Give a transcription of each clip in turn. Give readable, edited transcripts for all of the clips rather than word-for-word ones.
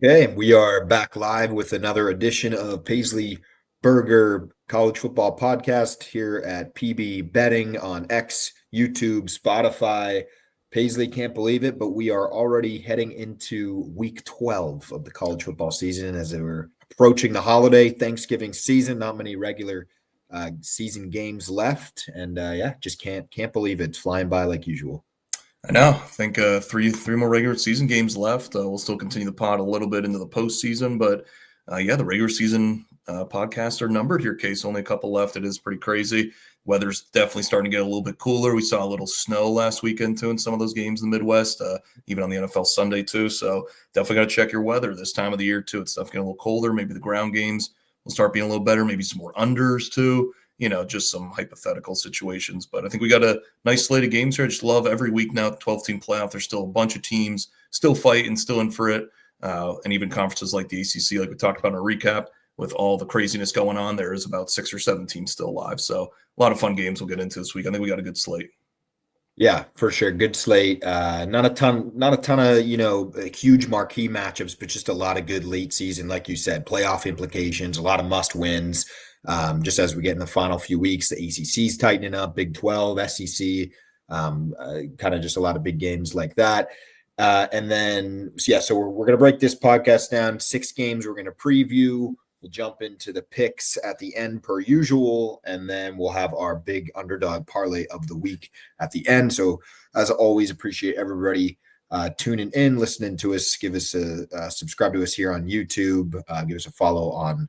Okay, we are back live with another edition of Paisley Burger College Football Podcast here at PB Betting on X, YouTube, Spotify. Paisley can't believe it, but we are already heading into week 12 of the college football season as we're approaching the holiday Thanksgiving season. Not many regular season games left, and yeah, just can't believe it. It's flying by like usual. I know. I think three more regular season games left. We'll still continue the pod a little bit into the postseason, but yeah, the regular season podcasts are numbered here. Case only a couple left. It is pretty crazy. Weather's definitely starting to get a little bit cooler. We saw a little snow last weekend too in some of those games in the Midwest, even on the NFL Sunday too. So definitely got to check your weather this time of the year too. It's definitely getting a little colder. Maybe the ground games will start being a little better. Maybe some more unders too. Just some hypothetical situations. But I think we got a nice slate of games here. I just love every week now, the 12-team playoff. There's still a bunch of teams still fighting, still in for it. And even conferences like the ACC, like we talked about in our recap, with all the craziness going on, there is about 6 or 7 teams still alive. So a lot of fun games we'll get into this week. I think we got a good slate. Yeah, for sure. Good slate. Not a ton of, huge marquee matchups, but just a lot of good late season, like you said, playoff implications, a lot of must wins. Just as we get in the final few weeks, the ACC's tightening up, Big 12, SEC, kind of just a lot of big games like that. And then, so we're going to break this podcast down. 6 games we're going to preview. We'll jump into the picks at the end per usual, and then we'll have our big underdog parlay of the week at the end. So, as always, appreciate everybody tuning in, listening to us. Give us subscribe to us here on YouTube. Give us a follow on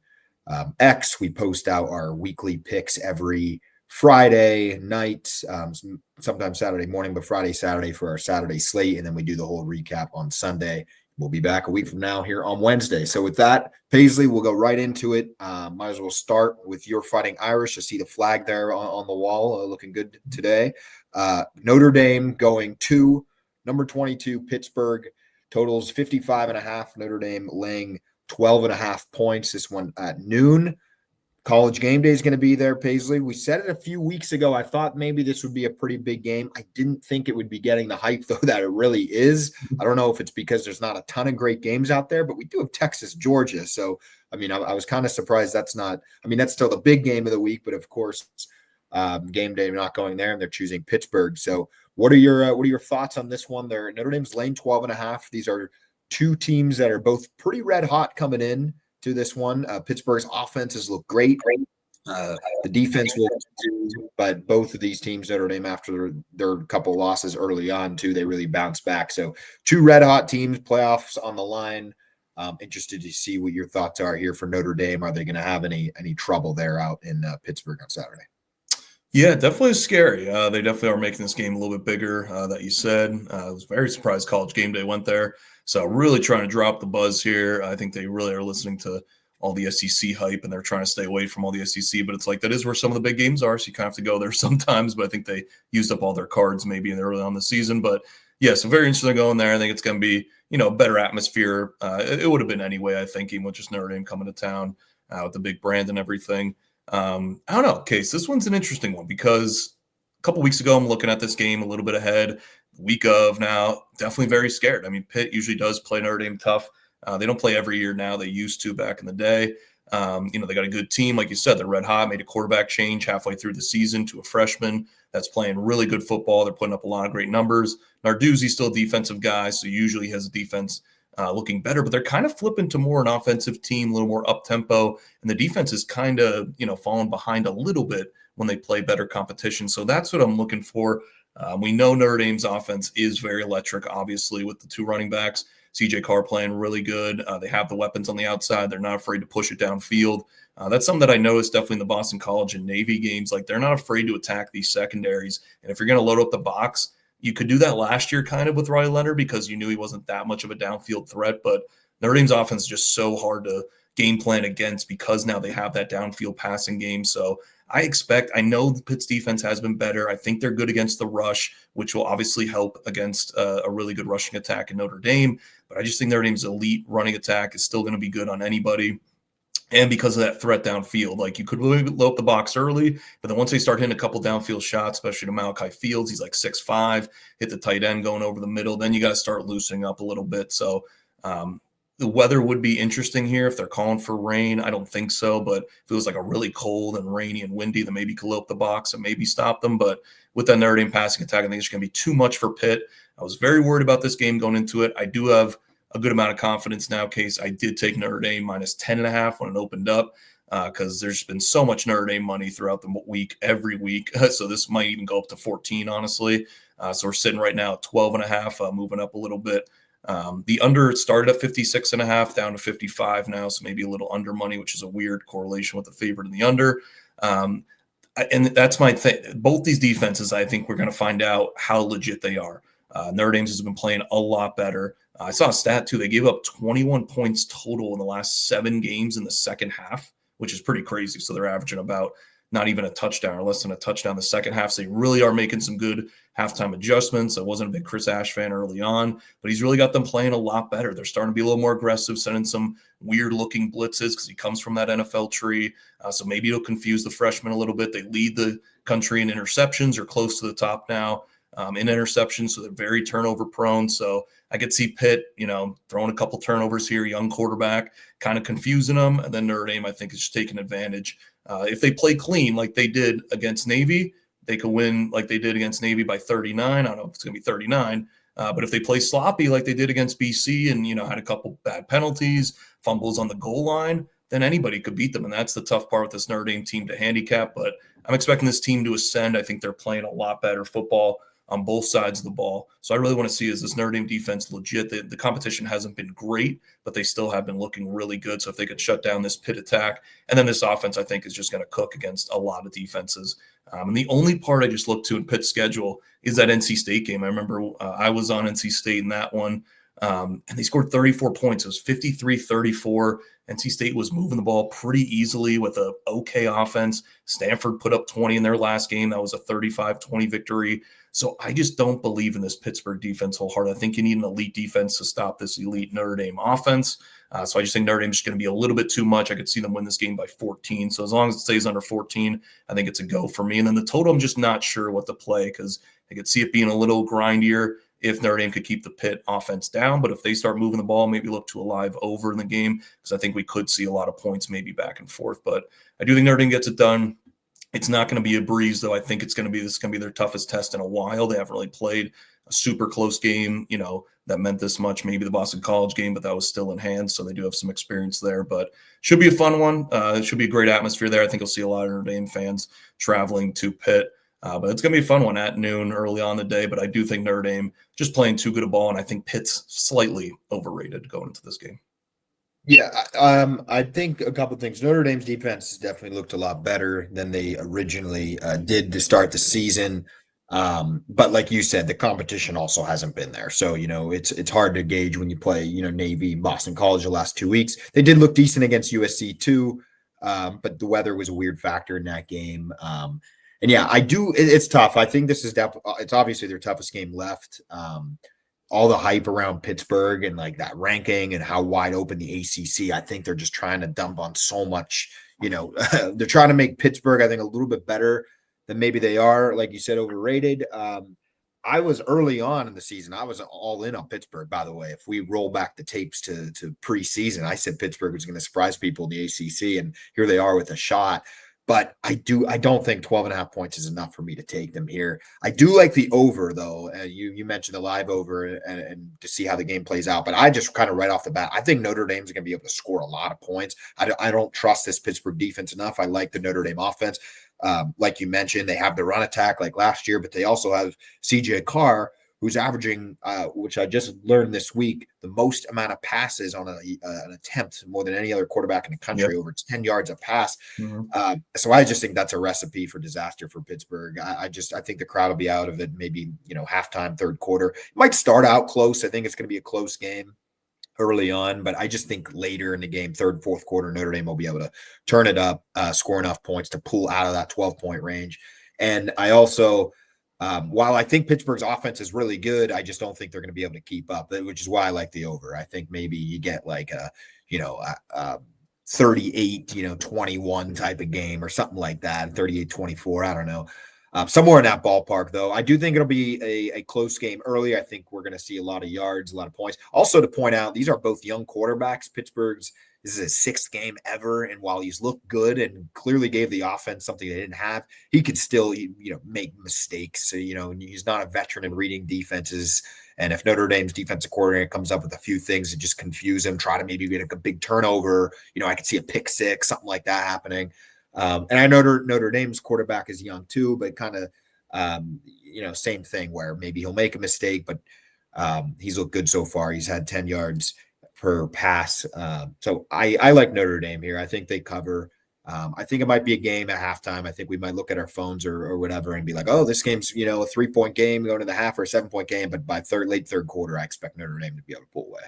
X. We post out our weekly picks every Friday night, sometimes Saturday morning, but Saturday for our Saturday slate, and then we do the whole recap on Sunday. We'll be back a week from now here on Wednesday. So with that, Paisley, we'll go right into it. Might as well start with your Fighting Irish. I see the flag there on the wall, looking good today. Notre Dame going to number 22, Pittsburgh. Totals 55.5. Notre Dame laying 12.5 points. This one at noon. College game day is going to be there, Paisley. We said it a few weeks ago. I thought maybe this would be a pretty big game. I didn't think it would be getting the hype, though, that it really is. I don't know if it's because there's not a ton of great games out there, but we do have Texas, Georgia. So, I was kind of surprised that's not, that's still the big game of the week, but of course, game day not going there, and they're choosing Pittsburgh. So, what are your thoughts on this one? There, Notre Dame's laying 12.5. These are two teams that are both pretty red hot coming in to this one. Pittsburgh's offenses look great. The defense will do, but both of these teams, Notre Dame, after their couple losses early on, too, they really bounced back. So, two red hot teams, playoffs on the line. Interested to see what your thoughts are here for Notre Dame. Are they going to have any trouble there out in Pittsburgh on Saturday? Yeah, definitely scary. They definitely are making this game a little bit bigger, that you said. I was very surprised College Game Day went there. So really trying to drop the buzz here. I think they really are listening to all the SEC hype, and they're trying to stay away from all the SEC. But it's like that is where some of the big games are, so you kind of have to go there sometimes. But I think they used up all their cards maybe in early on the season. But yeah, so very interesting going there. I think it's going to be a better atmosphere. It would have been anyway, I think, even with just Notre Dame coming to town with the big brand and everything. I don't know, Case. This one's an interesting one because a couple weeks ago, I'm looking at this game a little bit ahead. Week of now, definitely very scared. Pitt usually does play Notre Dame tough. They don't play every year now. They used to back in the day. They got a good team. Like you said, they're red hot, made a quarterback change halfway through the season to a freshman that's playing really good football. They're putting up a lot of great numbers. Narduzzi's still a defensive guy, so usually has a defense looking better, but they're kind of flipping to more an offensive team, a little more up-tempo, and the defense is kind of, falling behind a little bit when they play better competition. So that's what I'm looking for. We know Notre Dame's offense is very electric, obviously, with the two running backs. CJ Carr playing really good. They have the weapons on the outside. They're not afraid to push it downfield. That's something that I noticed definitely in the Boston College and Navy games. Like, they're not afraid to attack these secondaries. And if you're going to load up the box, you could do that last year kind of with Riley Leonard because you knew he wasn't that much of a downfield threat. But Notre Dame's offense is just so hard to game plan against because now they have that downfield passing game. So I know the Pitt's defense has been better. I think they're good against the rush, which will obviously help against a really good rushing attack in Notre Dame. But I just think Notre Dame's elite running attack is still going to be good on anybody. And because of that threat downfield, like you could really load up the box early, but then once they start hitting a couple downfield shots, especially to Malachi Fields, he's like 6'5", hit the tight end going over the middle, then you got to start loosening up a little bit. So The weather would be interesting here if they're calling for rain. I don't think so, but if it was like a really cold and rainy and windy, then maybe could up the box and maybe stop them. But with that Notre Dame passing attack, I think it's going to be too much for Pitt. I was very worried about this game going into it. I do have a good amount of confidence now, Case. I did take Notre Dame minus 10.5 when it opened up because there's been so much Notre Dame money throughout the week, every week. So this might even go up to 14, honestly. So we're sitting right now at 12.5, moving up a little bit. The under started at 56.5 down to 55 now, so maybe a little under money, which is a weird correlation with the favorite and the under. And that's my thing. Both these defenses, I think we're going to find out how legit they are. Notre Dame has been playing a lot better. I saw a stat too. They gave up 21 points total in the last 7 games in the second half, which is pretty crazy. So they're averaging about not even a touchdown or less than a touchdown the second half. So they really are making some good halftime adjustments. I wasn't a big Chris Ash fan early on, but he's really got them playing a lot better. They're starting to be a little more aggressive, sending some weird looking blitzes because he comes from that NFL tree. So maybe it'll confuse the freshmen a little bit. They lead the country in interceptions or close to the top now in interceptions. So they're very turnover prone. So I could see Pitt, throwing a couple turnovers here, young quarterback, kind of confusing them. And then Notre Dame, I think, is just taking advantage. If they play clean like they did against Navy, they could win like they did against Navy by 39. I don't know if it's going to be 39. But if they play sloppy like they did against BC and, had a couple bad penalties, fumbles on the goal line, then anybody could beat them. And that's the tough part with this Notre Dame team to handicap. But I'm expecting this team to ascend. I think they're playing a lot better football on both sides of the ball. So I really want to see, is this Notre Dame defense legit? The competition hasn't been great, but they still have been looking really good. So if they could shut down this Pitt attack, and then this offense, I think, is just going to cook against a lot of defenses. And the only part I just look to in Pitt's schedule is that NC State game. I remember I was on NC State in that one, and they scored 34 points. It was 53-34. NC State was moving the ball pretty easily with a okay offense. Stanford put up 20 in their last game. That was a 35-20 victory. So I just don't believe in this Pittsburgh defense wholeheartedly. I think you need an elite defense to stop this elite Notre Dame offense. So I just think Notre Dame is going to be a little bit too much. I could see them win this game by 14. So as long as it stays under 14, I think it's a go for me. And then the total, I'm just not sure what to play because I could see it being a little grindier if Notre Dame could keep the Pitt offense down. But if they start moving the ball, maybe look to a live over in the game because I think we could see a lot of points maybe back and forth. But I do think Notre Dame gets it done. It's not going to be a breeze, though. I think this is going to be their toughest test in a while. They haven't really played a super close game, that meant this much. Maybe the Boston College game, but that was still in hand, so they do have some experience there. But should be a fun one. It should be a great atmosphere there. I think you'll see a lot of Notre Dame fans traveling to Pitt. But it's going to be a fun one at noon early on the day. But I do think Notre Dame just playing too good a ball, and I think Pitt's slightly overrated going into this game. Yeah, I think a couple of things. Notre Dame's defense definitely looked a lot better than they originally did to start the season. But like you said, the competition also hasn't been there. So, it's hard to gauge when you play, Navy, Boston College the last 2 weeks. They did look decent against USC too, but the weather was a weird factor in that game. And yeah, it's tough. I think this is it's obviously their toughest game left. All the hype around Pittsburgh and like that ranking and how wide open the ACC, I think they're just trying to dump on so much, they're trying to make Pittsburgh, I think, a little bit better than maybe they are. Like you said, overrated. I was early on in the season. I was all in on Pittsburgh, by the way. If we roll back the tapes to preseason, I said Pittsburgh was going to surprise people in the ACC, and here they are with a shot. But I don't think 12.5 points is enough for me to take them here. I do like the over, though. You mentioned the live over and to see how the game plays out. But I just kind of right off the bat, I think Notre Dame's going to be able to score a lot of points. I don't trust this Pittsburgh defense enough. I like the Notre Dame offense. Like you mentioned, they have the run attack like last year, but they also have CJ Carr, who's averaging, which I just learned this week, the most amount of passes on an attempt, more than any other quarterback in the country, over 10 yards a pass. Mm-hmm. So I just think that's a recipe for disaster for Pittsburgh. I think the crowd will be out of it maybe, halftime, third quarter. It might start out close. I think it's going to be a close game early on, but I just think later in the game, third, fourth quarter, Notre Dame will be able to turn it up, score enough points to pull out of that 12-point range. And I also – while I think Pittsburgh's offense is really good, I just don't think they're going to be able to keep up, which is why I like the over. I think maybe you get like a 38, 21 type of game or something like that, 38-24. I don't know. Somewhere in that ballpark, though. I do think it'll be a close game early. I think we're going to see a lot of yards, a lot of points. Also, to point out, these are both young quarterbacks. Pittsburgh's this is his sixth game ever, and while he's looked good and clearly gave the offense something they didn't have, he could still make mistakes. So, he's not a veteran in reading defenses. And if Notre Dame's defensive coordinator comes up with a few things that just confuse him, try to maybe get a big turnover, I could see a pick six, something like that happening. And I know Notre Dame's quarterback is young too, but kind of, same thing where maybe he'll make a mistake, but he's looked good so far. He's had 10 yards per pass. So I like Notre Dame here. I think they cover. I think it might be a game at halftime. I think we might look at our phones or whatever and be like, oh, this game's, a 3-point game going to the half or a 7-point game. But by late third quarter, I expect Notre Dame to be able to pull away.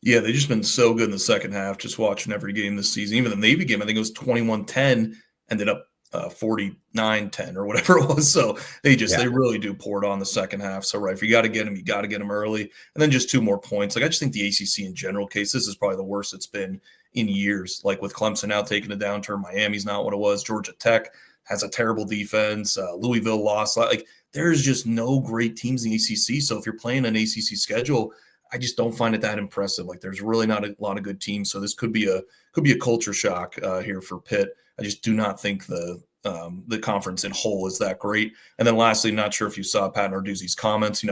Yeah, they've just been so good in the second half, just watching every game this season. Even the Navy game, I think it was 21-10, ended up 49-10 or whatever it was. So they really do pour it on the second half. So, right, if you got to get them, you got to get them early. And then just 2 more points. Like, I just think the ACC in general case, this is probably the worst it's been in years. Like, with Clemson now taking a downturn, Miami's not what it was. Georgia Tech has a terrible defense. Louisville lost. Like, there's just no great teams in the ACC. So if you're playing an ACC schedule, I just don't find it that impressive. Like, there's really not a lot of good teams, so this could be a culture shock here for Pitt. I just do not think the conference in whole is that great. And then lastly, not sure if you saw Pat Narduzzi's comments.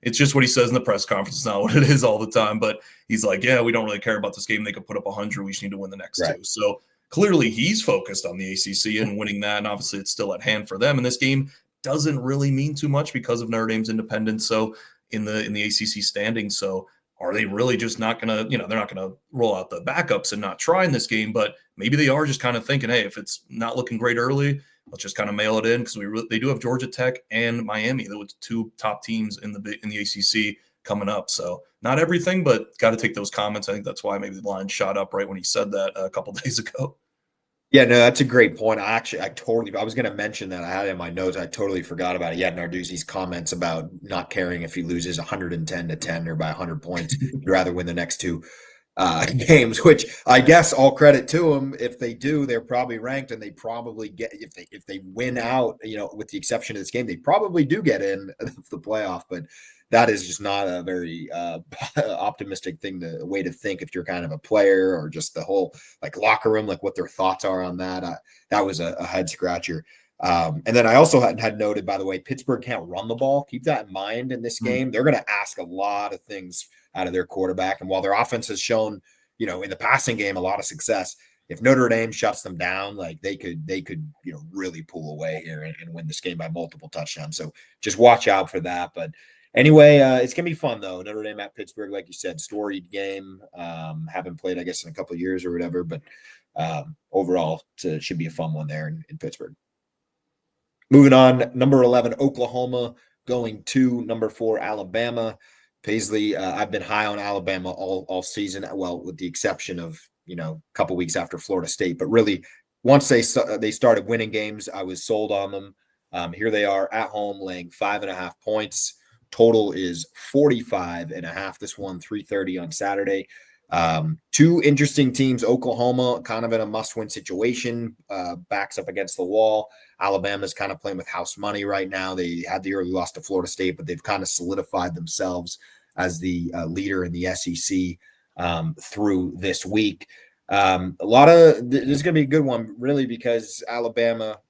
It's just what he says in the press conference. It's not what it is all the time, but he's like, yeah, we don't really care about this game. They could put up 100. We just need to win the next 2. So clearly he's focused on the ACC and winning that, and obviously it's still at hand for them. And this game doesn't really mean too much because of Notre Dame's independence. So in the ACC standings. So are they really just not going to, they're not going to roll out the backups and not try in this game, but maybe they are just kind of thinking, hey, if it's not looking great early, let's just kind of mail it in, because they do have Georgia Tech and Miami, the 2 top teams in the ACC coming up. So not everything, but got to take those comments. I think that's why maybe the line shot up right when he said that a couple days ago. Yeah, no, that's a great point. I was going to mention that. I had it in my notes. I totally forgot about it. Yeah, Narduzzi's comments about not caring if he loses 110-10 or by 100 points. He'd rather win the next 2 games, which I guess all credit to them. If they do, they're probably ranked, and they probably get, if they win out, with the exception of this game, they probably do get in the playoff. But that is just not a very optimistic way to think if you're kind of a player, or just the whole locker room, what their thoughts are on that. That was a head scratcher. And then I also had noted, by the way, Pittsburgh can't run the ball. Keep that in mind in this game. They're going to ask a lot of things out of their quarterback. And while their offense has shown, in the passing game, a lot of success, if Notre Dame shuts them down, they could really pull away here and win this game by multiple touchdowns. So just watch out for that. But anyway, it's going to be fun, though. Notre Dame at Pittsburgh, like you said, storied game. Haven't played, I guess, in a couple of years or whatever. But overall, it should be a fun one there in Pittsburgh. Moving on, number 11, Oklahoma, going to number 4, Alabama. Paisley, I've been high on Alabama all season, well, with the exception of, a couple weeks after Florida State. But really, once they started winning games, I was sold on them. Here they are at home, laying 5.5 points. Total is 45.5. This one, 3:30 on Saturday. 2 interesting teams. Oklahoma kind of in a must-win situation, backs up against the wall. Alabama's kind of playing with house money right now. They had the early loss to Florida State, but they've kind of solidified themselves as the leader in the SEC through this week. This is going to be a good one, really, because Alabama,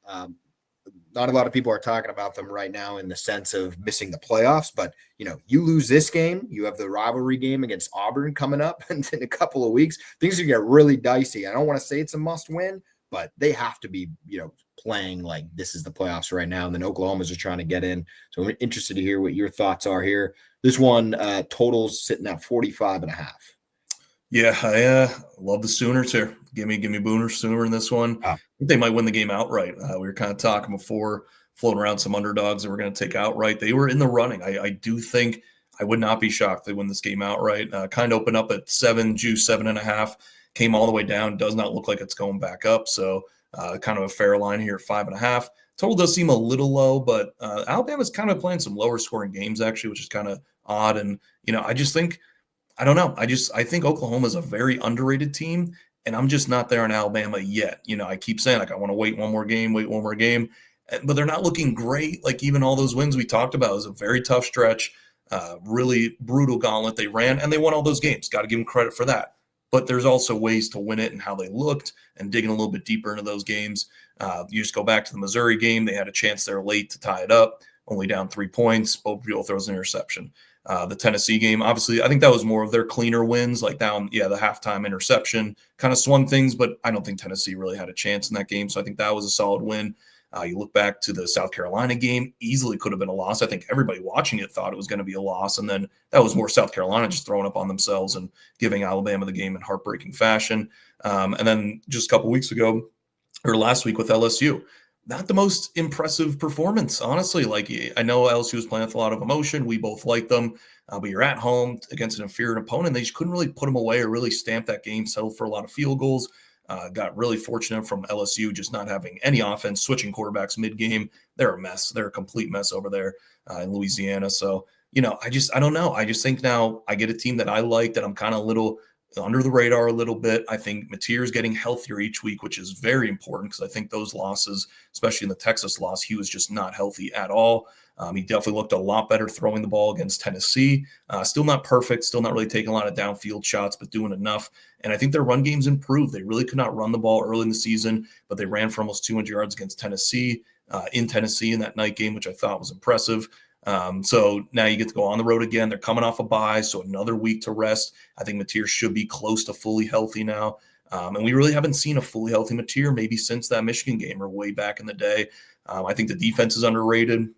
not a lot of people are talking about them right now in the sense of missing the playoffs, but you lose this game, you have the rivalry game against Auburn coming up in a couple of weeks. Things are going to get really dicey. I don't want to say it's a must win, but they have to be, playing like this is the playoffs right now. And then Oklahoma's just trying to get in. So I'm interested to hear what your thoughts are here. This one totals sitting at 45.5. Yeah, I love the Sooners here. Give me Booner Sooner in this one. I think they might win the game outright. We were kind of talking before, floating around some underdogs that we're going to take outright. They were in the running. I do think I would not be shocked if they win this game outright. Kind of open up at 7, juice 7.5, came all the way down. Does not look like it's going back up. So kind of a fair line here, 5.5. Total does seem a little low, but Alabama's kind of playing some lower scoring games actually, which is kind of odd. And I just think, I don't know. I think Oklahoma is a very underrated team, and I'm just not there in Alabama yet. I keep saying I want to wait one more game. but they're not looking great. Like even all those wins we talked about, it was a very tough stretch, really brutal gauntlet they ran, and they won all those games. Got to give them credit for that. But there's also ways to win it and how they looked, and digging a little bit deeper into those games. You just go back to the Missouri game. They had a chance there late to tie it up, only down 3 points. Bobo throws an interception. The Tennessee game, obviously, I think that was more of their cleaner wins, like down, the halftime interception kind of swung things, but I don't think Tennessee really had a chance in that game. So I think that was a solid win. You look back to the South Carolina game, easily could have been a loss. I think everybody watching it thought it was going to be a loss. And then that was more South Carolina just throwing up on themselves and giving Alabama the game in heartbreaking fashion. And then just a couple weeks ago, or last week with LSU, not the most impressive performance, honestly. Like, I know LSU was playing with a lot of emotion. We both like them, but you're at home against an inferior opponent. They just couldn't really put them away or really stamp that game, settled for a lot of field goals. Got really fortunate from LSU just not having any offense, switching quarterbacks mid-game. They're a mess. They're a complete mess over there in Louisiana. So, I don't know. I just think now I get a team that I like, that I'm kind of a little under the radar a little bit. I think Mateer's getting healthier each week, which is very important because I think those losses, especially in the Texas loss, he was just not healthy at all. He definitely looked a lot better throwing the ball against Tennessee. Still not perfect, still not really taking a lot of downfield shots, but doing enough. And I think their run game's improved. They really could not run the ball early in the season, but they ran for almost 200 yards against Tennessee, in Tennessee in that night game, which I thought was impressive. So now you get to go on the road again. They're coming off a bye, so another week to rest. I think Mateer should be close to fully healthy now. And we really haven't seen a fully healthy Mateer maybe since that Michigan game or way back in the day. I think the defense is underrated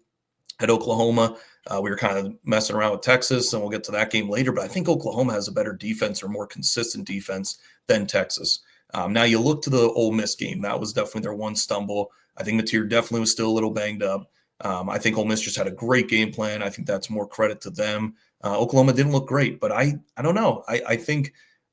at Oklahoma. We were kind of messing around with Texas, and we'll get to that game later. But I think Oklahoma has a better defense or more consistent defense than Texas. Now you look to the Ole Miss game. That was definitely their one stumble. I think Mateer definitely was still a little banged up. I think Ole Miss just had a great game plan. I think that's more credit to them. Oklahoma didn't look great, but I don't know. I think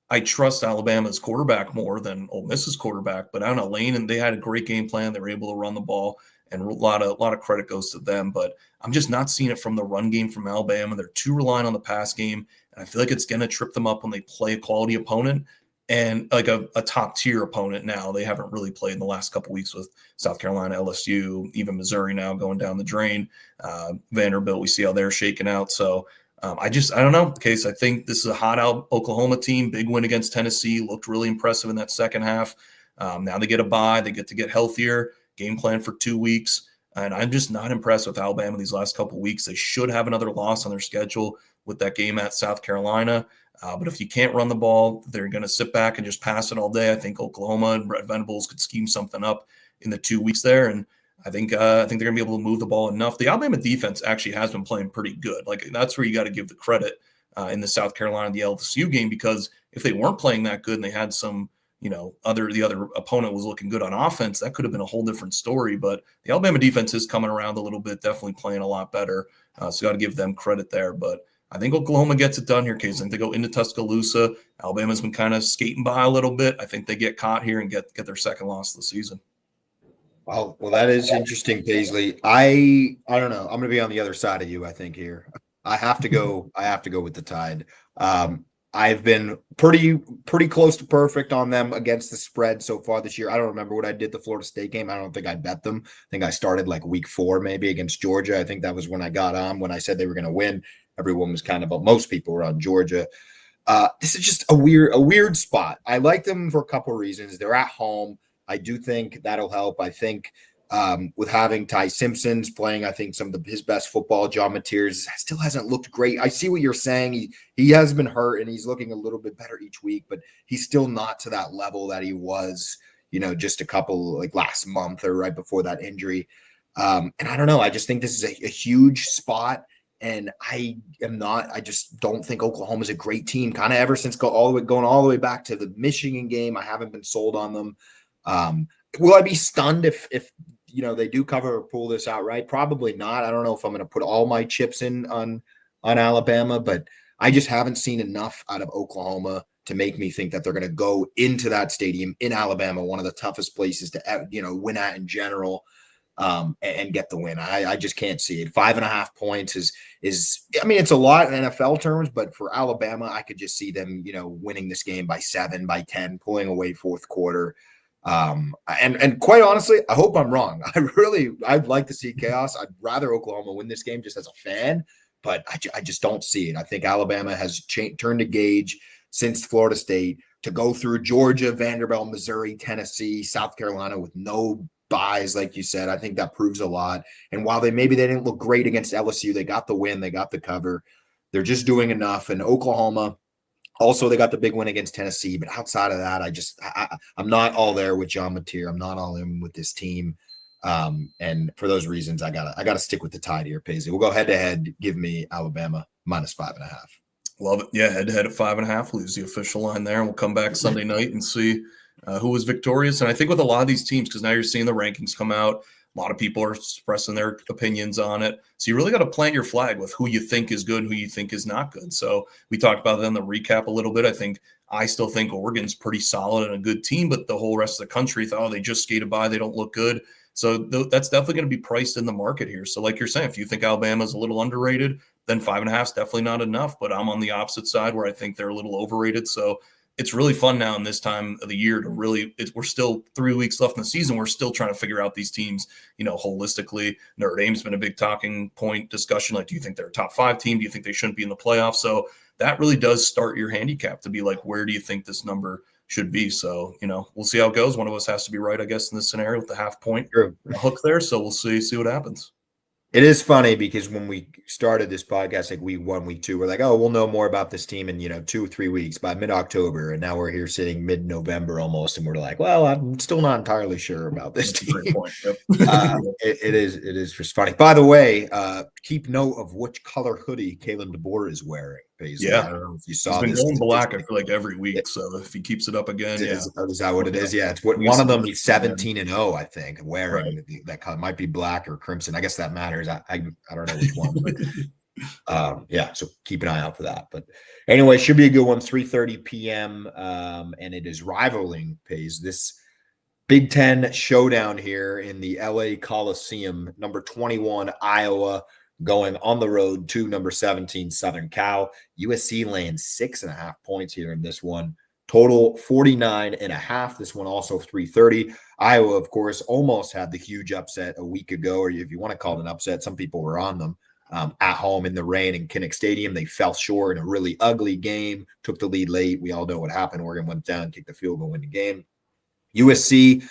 I trust Alabama's quarterback more than Ole Miss's quarterback. But I don't know, Lane, and they had a great game plan. They were able to run the ball, and a lot of credit goes to them. But I'm just not seeing it from the run game from Alabama. They're too reliant on the pass game, and I feel like it's going to trip them up when they play a quality opponent. And like a top tier opponent now. They haven't really played in the last couple of weeks with South Carolina, LSU, even Missouri now going down the drain. Vanderbilt, we see how they're shaking out. So I don't know. Case, I think this is a hot out Oklahoma team. Big win against Tennessee. Looked really impressive in that second half. Now they get a bye. They get to get healthier. Game plan for 2 weeks. And I'm just not impressed with Alabama these last couple of weeks. They should have another loss on their schedule with that game at South Carolina. But if you can't run the ball, they're going to sit back and just pass it all day. I think Oklahoma and Brett Venables could scheme something up in the 2 weeks there. And I think they're going to be able to move the ball enough. The Alabama defense actually has been playing pretty good. Like, that's where you got to give the credit in the South Carolina, the LSU game, because if they weren't playing that good and they had some, the other opponent was looking good on offense, that could have been a whole different story. But the Alabama defense is coming around a little bit, definitely playing a lot better. So got to give them credit there. But I think Oklahoma gets it done here, Case. I think they go into Tuscaloosa. Alabama's been kind of skating by a little bit. I think they get caught here and get their second loss of the season. Well, that is interesting, Paisley. I don't know. I'm going to be on the other side of you, I think, here. I have to go with the Tide. I've been pretty close to perfect on them against the spread so far this year. I don't remember what I did the Florida State game. I don't think I bet them. I think I started like week 4 maybe against Georgia. I think that was when I got on, when I said they were going to win. Everyone was most people were on Georgia. This is just a weird spot. I like them for a couple of reasons. They're at home. I do think that'll help. I think with having Ty Simpson's playing, I think some of his best football. John Mateers still hasn't looked great. I see what you're saying. He has been hurt and he's looking a little bit better each week, but he's still not to that level that he was, just a couple like last month or right before that injury. And I don't know. I just think this is a huge spot. And I just don't think Oklahoma's a great team. Kind of ever since going all the way back to the Michigan game, I haven't been sold on them. Will I be stunned if they do cover or pull this out right? Probably not. I don't know if I'm going to put all my chips in on Alabama, but I just haven't seen enough out of Oklahoma to make me think that they're going to go into that stadium in Alabama, one of the toughest places to win at in general. And get the win. I just can't see it. 5.5 points is it's a lot in NFL terms, but for Alabama, I could just see them, winning this game by 7, by 10, pulling away fourth quarter. And quite honestly, I hope I'm wrong. I'd like to see chaos. I'd rather Oklahoma win this game just as a fan, but I just don't see it. I think Alabama has turned a gauge since Florida State to go through Georgia, Vanderbilt, Missouri, Tennessee, South Carolina with no buys, like you said. I think that proves a lot. And while they didn't look great against LSU, they got the win, they got the cover. They're just doing enough. And Oklahoma, also, they got the big win against Tennessee, but outside of that, I'm not all there with John Mateer. I'm not all in with this team, and for those reasons, I gotta stick with the Tide here, Paisley. We'll go head to head. Give me Alabama -5.5. Love it. Yeah, head to head at 5.5. Lose the official line there, and we'll come back Sunday night and see who was victorious. And I think with a lot of these teams, because now you're seeing the rankings come out, a lot of people are expressing their opinions on it. So you really got to plant your flag with who you think is good, who you think is not good. So we talked about that in the recap a little bit. I still think Oregon's pretty solid and a good team, but the whole rest of the country thought, oh, they just skated by, they don't look good. So that's definitely going to be priced in the market here. So like you're saying, if you think Alabama's a little underrated, then 5.5 is definitely not enough. But I'm on the opposite side where I think they're a little overrated. So it's really fun now in this time of the year to we're still 3 weeks left in the season. We're still trying to figure out these teams, holistically. Notre Dame's been a big talking point discussion. Like, do you think they're a top 5 team? Do you think they shouldn't be in the playoffs? So that really does start your handicap to be like, where do you think this number should be? So, we'll see how it goes. One of us has to be right, I guess, in this scenario with the half point hook there. So we'll see what happens. It is funny because when we started this podcast, like week 1, week 2, we're like, oh, we'll know more about this team in 2 or 3 weeks by mid-October, and now we're here sitting mid-November almost, and we're like, well, I'm still not entirely sure about this team. Great point. Yep. It is just funny. By the way, keep note of which color hoodie Kalen DeBoer is wearing. Paisley. Yeah, I don't know if you saw he's been this. going black, I feel like, every week. So if he keeps it up again, is that what it is? Yeah, it's one of them. He's 17-0, I think, wearing that color. Might be black or crimson. I guess that matters. I don't know which one, but yeah. So keep an eye out for that. But anyway, should be a good one. 3:30 p.m. And it is rivaling Pays this Big Ten showdown here in the LA Coliseum. Number 21 Iowa going on the road to number 17 Southern Cal. USC lands 6.5 points here in this one. Total 49.5. This one also 3:30. Iowa, of course, almost had the huge upset a week ago, or if you want to call it an upset, some people were on them at home in the rain in Kinnick Stadium. They fell short in a really ugly game, took the lead late. We all know what happened. Oregon went down, kicked the field goal, win the game. USC,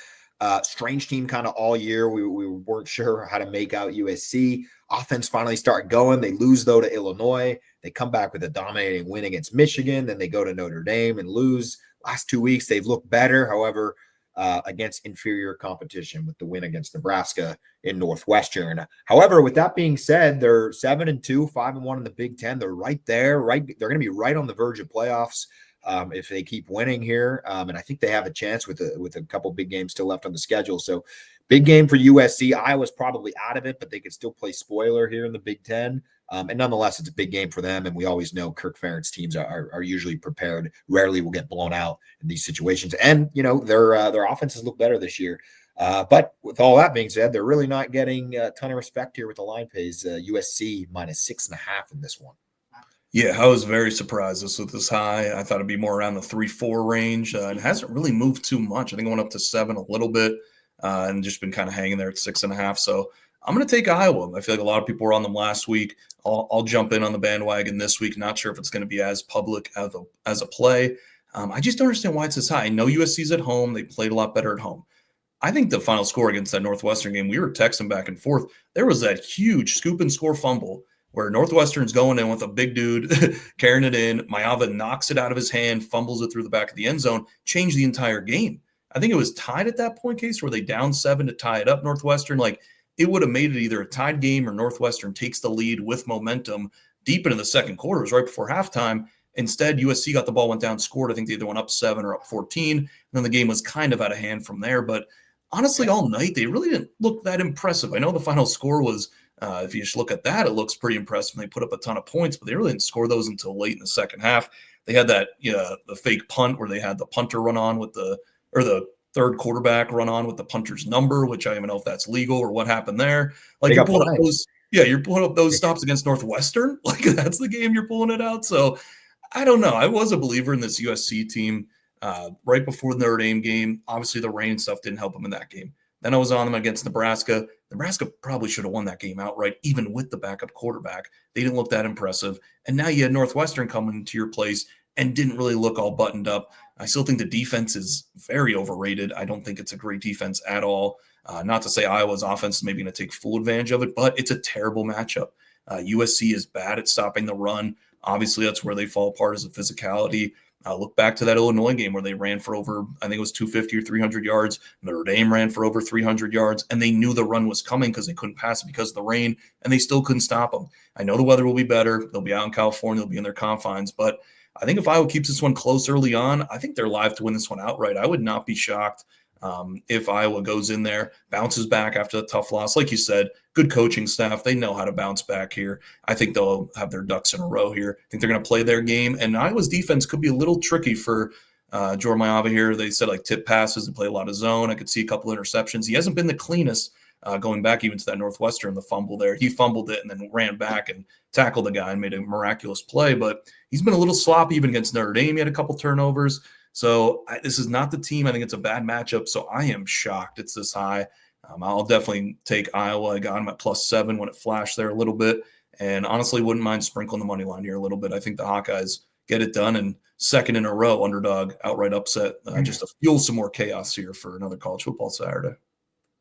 strange team kind of all year. We weren't sure how to make out USC. Offense finally start going. They lose, though, to Illinois. They come back with a dominating win against Michigan. Then they go to Notre Dame and lose. Last 2 weeks, they've looked better, however, against inferior competition with the win against Nebraska in Northwestern. However, with that being said, they're 7-2, 5-1 in the Big Ten. They're right there. They're going to be right on the verge of playoffs if they keep winning here. And I think they have a chance with a couple big games still left on the schedule. So big game for USC. Iowa's probably out of it, but they could still play spoiler here in the Big Ten. And nonetheless, it's a big game for them. And we always know Kirk Ferentz teams are usually prepared. Rarely will get blown out in these situations. And, their offenses look better this year. But with all that being said, they're really not getting a ton of respect here with the line pays. USC -6.5 in this one. Yeah, I was very surprised this was this high. I thought it'd be more around the 3-4 range. It hasn't really moved too much. I think it went up to 7 a little bit and just been kind of hanging there at 6.5. So I'm going to take Iowa. I feel like a lot of people were on them last week. I'll jump in on the bandwagon this week. Not sure if it's going to be as public as a play. I just don't understand why it's this high. I know USC's at home. They played a lot better at home. I think the final score against that Northwestern game, we were texting back and forth. There was that huge scoop and score fumble where Northwestern's going in with a big dude carrying it in. Mayava knocks it out of his hand, fumbles it through the back of the end zone, changed the entire game. I think it was tied at that point, Case, where they down 7 to tie it up. Northwestern, it would have made it either a tied game or Northwestern takes the lead with momentum deep into the second quarter. It was right before halftime. Instead, USC got the ball, went down, scored. I think they either went up 7 or up 14. And then the game was kind of out of hand from there. But honestly, all night, they really didn't look that impressive. I know the final score was, if you just look at that, it looks pretty impressive. And they put up a ton of points, but they really didn't score those until late in the second half. They had that, the fake punt where they had the punter run on with the third quarterback run on with the punter's number, which I don't even know if that's legal or what happened there. You're pulling up those stops against Northwestern. That's the game you're pulling it out. So I don't know. I was a believer in this USC team. right before the Notre Dame game. Obviously, the rain stuff didn't help them in that game. Then I was on them against Nebraska. Nebraska probably should have won that game outright, even with the backup quarterback. They didn't look that impressive. And now you had Northwestern coming to your place and didn't really look all buttoned up. I still think the defense is very overrated. I don't think it's a great defense at all. Not to say Iowa's offense is maybe going to take full advantage of it, but it's a terrible matchup. USC is bad at stopping the run. Obviously, that's where they fall apart is the physicality. Look back to that Illinois game where they ran for over, I think it was 250 or 300 yards. Notre Dame ran for over 300 yards, and they knew the run was coming because they couldn't pass it because of the rain, and they still couldn't stop them. I know the weather will be better. They'll be out in California. They'll be in their confines, but I think if Iowa keeps this one close early on, I think they're live to win this one outright. I would not be shocked if Iowa goes in there, bounces back after the tough loss. Like you said, good coaching staff. They know how to bounce back here. I think they'll have their ducks in a row here. I think they're going to play their game. And Iowa's defense could be a little tricky for Jordan Mailata here. They said like tip passes and play a lot of zone. I could see a couple interceptions. He hasn't been the cleanest going back even to that Northwestern, the fumble there. He fumbled it and then ran back and tackled the guy and made a miraculous play. But he's been a little sloppy even against Notre Dame. He had a couple turnovers. So this is not the team. I think it's a bad matchup. So I am shocked it's this high. I'll definitely take Iowa. I got him at +7 when it flashed there a little bit. And honestly, wouldn't mind sprinkling the money line here a little bit. I think the Hawkeyes get it done. And second in a row, underdog, outright upset, just to fuel some more chaos here for another college football Saturday.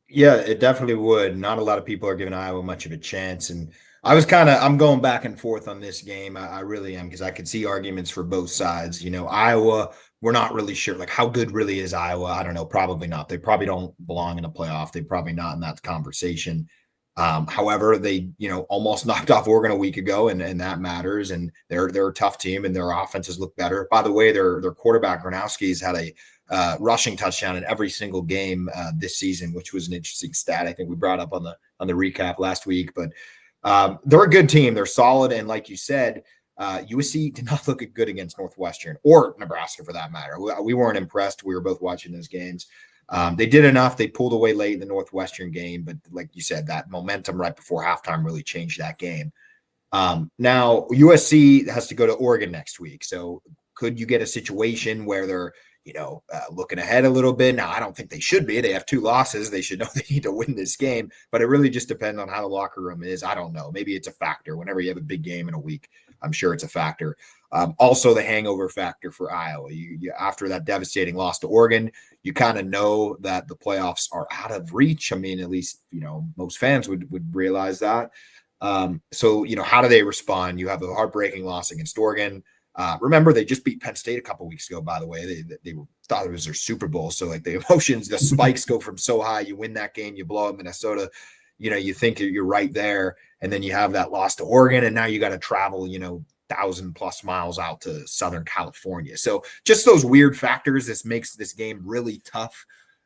Yeah, it definitely would. Not a lot of people are giving Iowa much of a chance. And I'm going back and forth on this game. I really am, because I could see arguments for both sides. Iowa, we're not really sure. Like, how good really is Iowa? I don't know. Probably not. They probably don't belong in a playoff. They're probably not in that conversation. However, they, almost knocked off Oregon a week ago, and that matters. And they're a tough team, and their offenses look better. By the way, their quarterback Gronowski's had a rushing touchdown in every single game this season, which was an interesting stat. I think we brought up on the recap last week, but they're a good team. They're solid. And like you said, USC did not look good against Northwestern or Nebraska for that matter. We weren't impressed. We were both watching those games. They did enough. They pulled away late in the Northwestern game, but like you said, that momentum right before halftime really changed that game. Now USC has to go to Oregon next week. So could you get a situation where they're, looking ahead a little bit? Now, I don't think they should be. They have 2 losses. They should know they need to win this game, but it really just depends on how the locker room is. I don't know. Maybe it's a factor. Whenever you have a big game in a week, I'm sure it's a factor. Also, the hangover factor for Iowa. You after that devastating loss to Oregon, you kind of know that the playoffs are out of reach. I mean, at least, most fans would realize that. So, how do they respond? You have a heartbreaking loss against Oregon. Remember, they just beat Penn State a couple weeks ago, by the way. They thought it was their Super Bowl. So, like, the emotions, the spikes go from so high. You win that game, you blow up Minnesota. You think you're right there. And then you have that loss to Oregon. And now you got to travel, 1,000+ miles out to Southern California. So just those weird factors, this makes this game really tough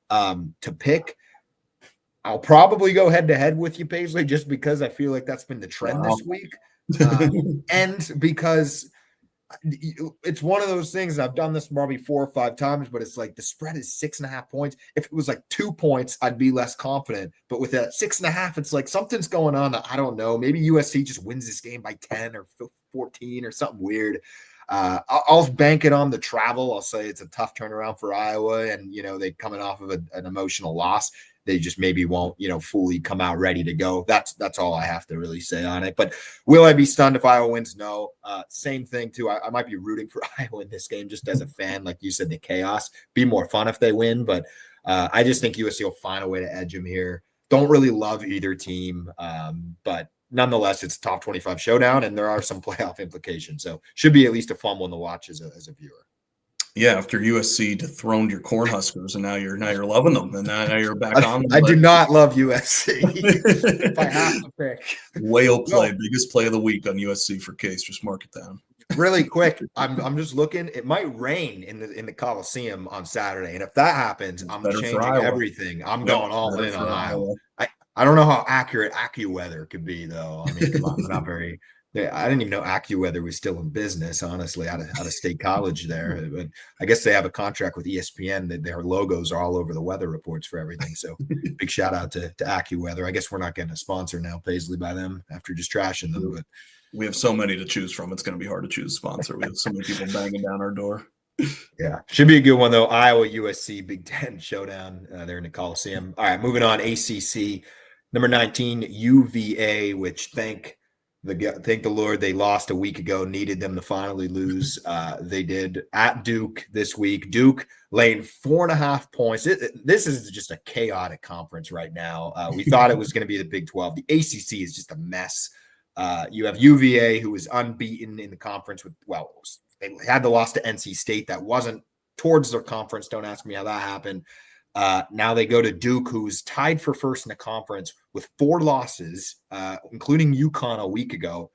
to pick. I'll probably go head to head with you, Paisley, just because I feel like that's been the trend this week. And because it's one of those things. I've done this probably 4 or 5 times, but it's like the spread is 6.5 points. If it was like 2 points, I'd be less confident. But with that 6.5, it's like something's going on. I don't know. Maybe USC just wins this game by 10 or 14 or something weird. I'll bank it on the travel. I'll say it's a tough turnaround for Iowa, and they coming off of an emotional loss. They just maybe won't, fully come out ready to go. That's all I have to really say on it. But will I be stunned if Iowa wins? No. Same thing too. I might be rooting for Iowa in this game just as a fan, like you said, the chaos. Be more fun if they win, but I just think USC will find a way to edge them here. Don't really love either team, but nonetheless, it's a top 25 showdown, and there are some playoff implications. So should be at least a fun one to watch as a viewer. Yeah, after USC dethroned your Cornhuskers, and now you're loving them, and now you're back on them. I do not love USC. If I have to pick, whale play, biggest play of the week on USC for Case. Just mark it down. Really quick, I'm just looking. It might rain in the Coliseum on Saturday, and if that happens, I'm changing everything. I'm going all in on Iowa. I don't know how accurate AccuWeather could be, though. I mean, I'm not very. I didn't even know AccuWeather was still in business, honestly, out of state college there. But I guess they have a contract with ESPN that their logos are all over the weather reports for everything. So big shout out to AccuWeather. I guess we're not getting a sponsor now, Paisley, by them after just trashing them. But we have so many to choose from. It's going to be hard to choose a sponsor. We have so many people banging down our door. Yeah, should be a good one though. Iowa USC Big Ten showdown there in the Coliseum. All right, moving on. ACC number 19 UVA, which thank the Lord they lost a week ago. Needed them to finally lose. They did at Duke this week. Duke laying 4.5 points. This is just a chaotic conference right now. We thought it was going to be the Big 12. The ACC is just a mess. You have UVA, who is unbeaten in the conference with, well, they had the loss to NC State. That wasn't towards their conference. Don't ask me how that happened. Now they go to Duke, who's tied for first in the conference with 4 losses, including UConn a week ago.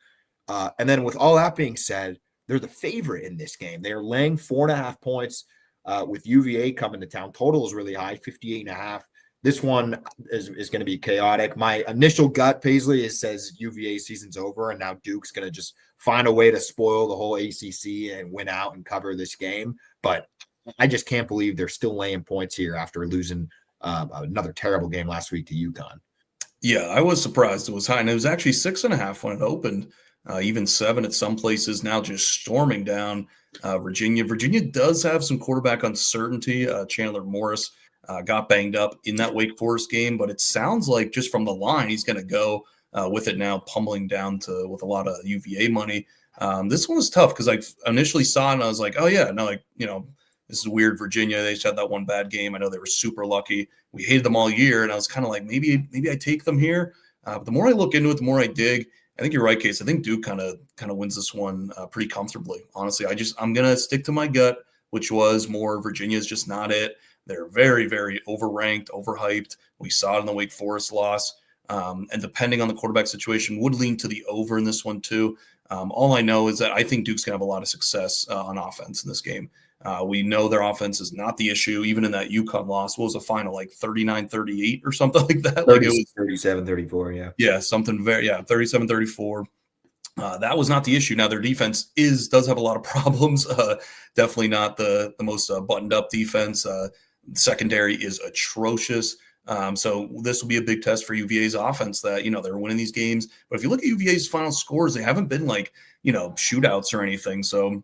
And then with all that being said, they're the favorite in this game. They're laying 4.5 points with UVA coming to town. Total is really high, 58.5. This one is going to be chaotic. My initial gut, Paisley, says UVA season's over, and now Duke's going to just find a way to spoil the whole ACC and win out and cover this game. But I just can't believe they're still laying points here after losing another terrible game last week to UConn. Yeah, I was surprised it was high, and it was actually 6.5 when it opened, even 7 at some places. Now just storming down Virginia. Virginia does have some quarterback uncertainty. Chandler Morris got banged up in that Wake Forest game, but it sounds like just from the line, he's going to go with it now, pummeling down with a lot of UVA money. This one was tough because I initially saw it and I was like, oh yeah, no, like, this is weird. Virginia, they just had that one bad game. I know they were super lucky. We hated them all year, and I was kind of like, maybe I take them here. But the more I look into it, the more I dig. I think you're right, Case. I think Duke kind of wins this one pretty comfortably. Honestly, I'm gonna stick to my gut, which was more Virginia's just not it. They're very, very overranked, overhyped. We saw it in the Wake Forest loss. And depending on the quarterback situation, would lean to the over in this one too. All I know is that I think Duke's going to have a lot of success on offense in this game. We know their offense is not the issue. Even in that UConn loss, what was the final, like 39-38 or something like that? Like it was 37-34, yeah. Yeah, something 37-34. That was not the issue. Now their defense does have a lot of problems. Definitely not the most buttoned up defense. Secondary is atrocious. So this will be a big test for UVA's offense that, they're winning these games. But if you look at UVA's final scores, they haven't been like, shootouts or anything. So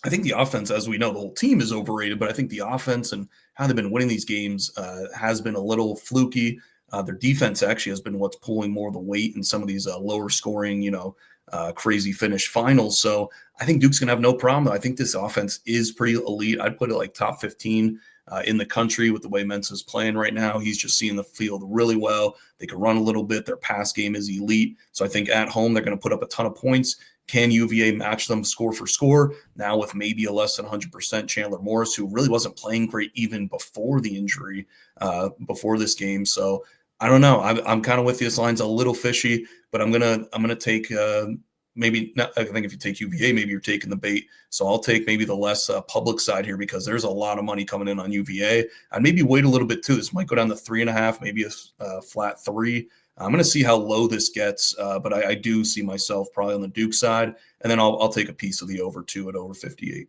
I think the offense, as we know, the whole team is overrated, but I think the offense and how they've been winning these games has been a little fluky. Their defense actually has been what's pulling more of the weight in some of these lower scoring, crazy finish finals. So I think Duke's going to have no problem. I think this offense is pretty elite. I'd put it like top 15 in the country with the way Mensah's playing right now. He's just seeing the field really well. They can run a little bit. Their pass game is elite. So I think at home, they're going to put up a ton of points. Can UVA match them score for score? Now with maybe a less than 100% Chandler Morris, who really wasn't playing great even before the injury, before this game. So I don't know. I'm kind of with you. This line's a little fishy, but I'm gonna take maybe not. I think if you take UVA, maybe you're taking the bait. So I'll take maybe the less public side here because there's a lot of money coming in on UVA. I'd maybe wait a little bit too. This might go down to 3.5, maybe a flat 3. I'm going to see how low this gets, but I do see myself probably on the Duke side, and then I'll take a piece of the over 2 at over 58.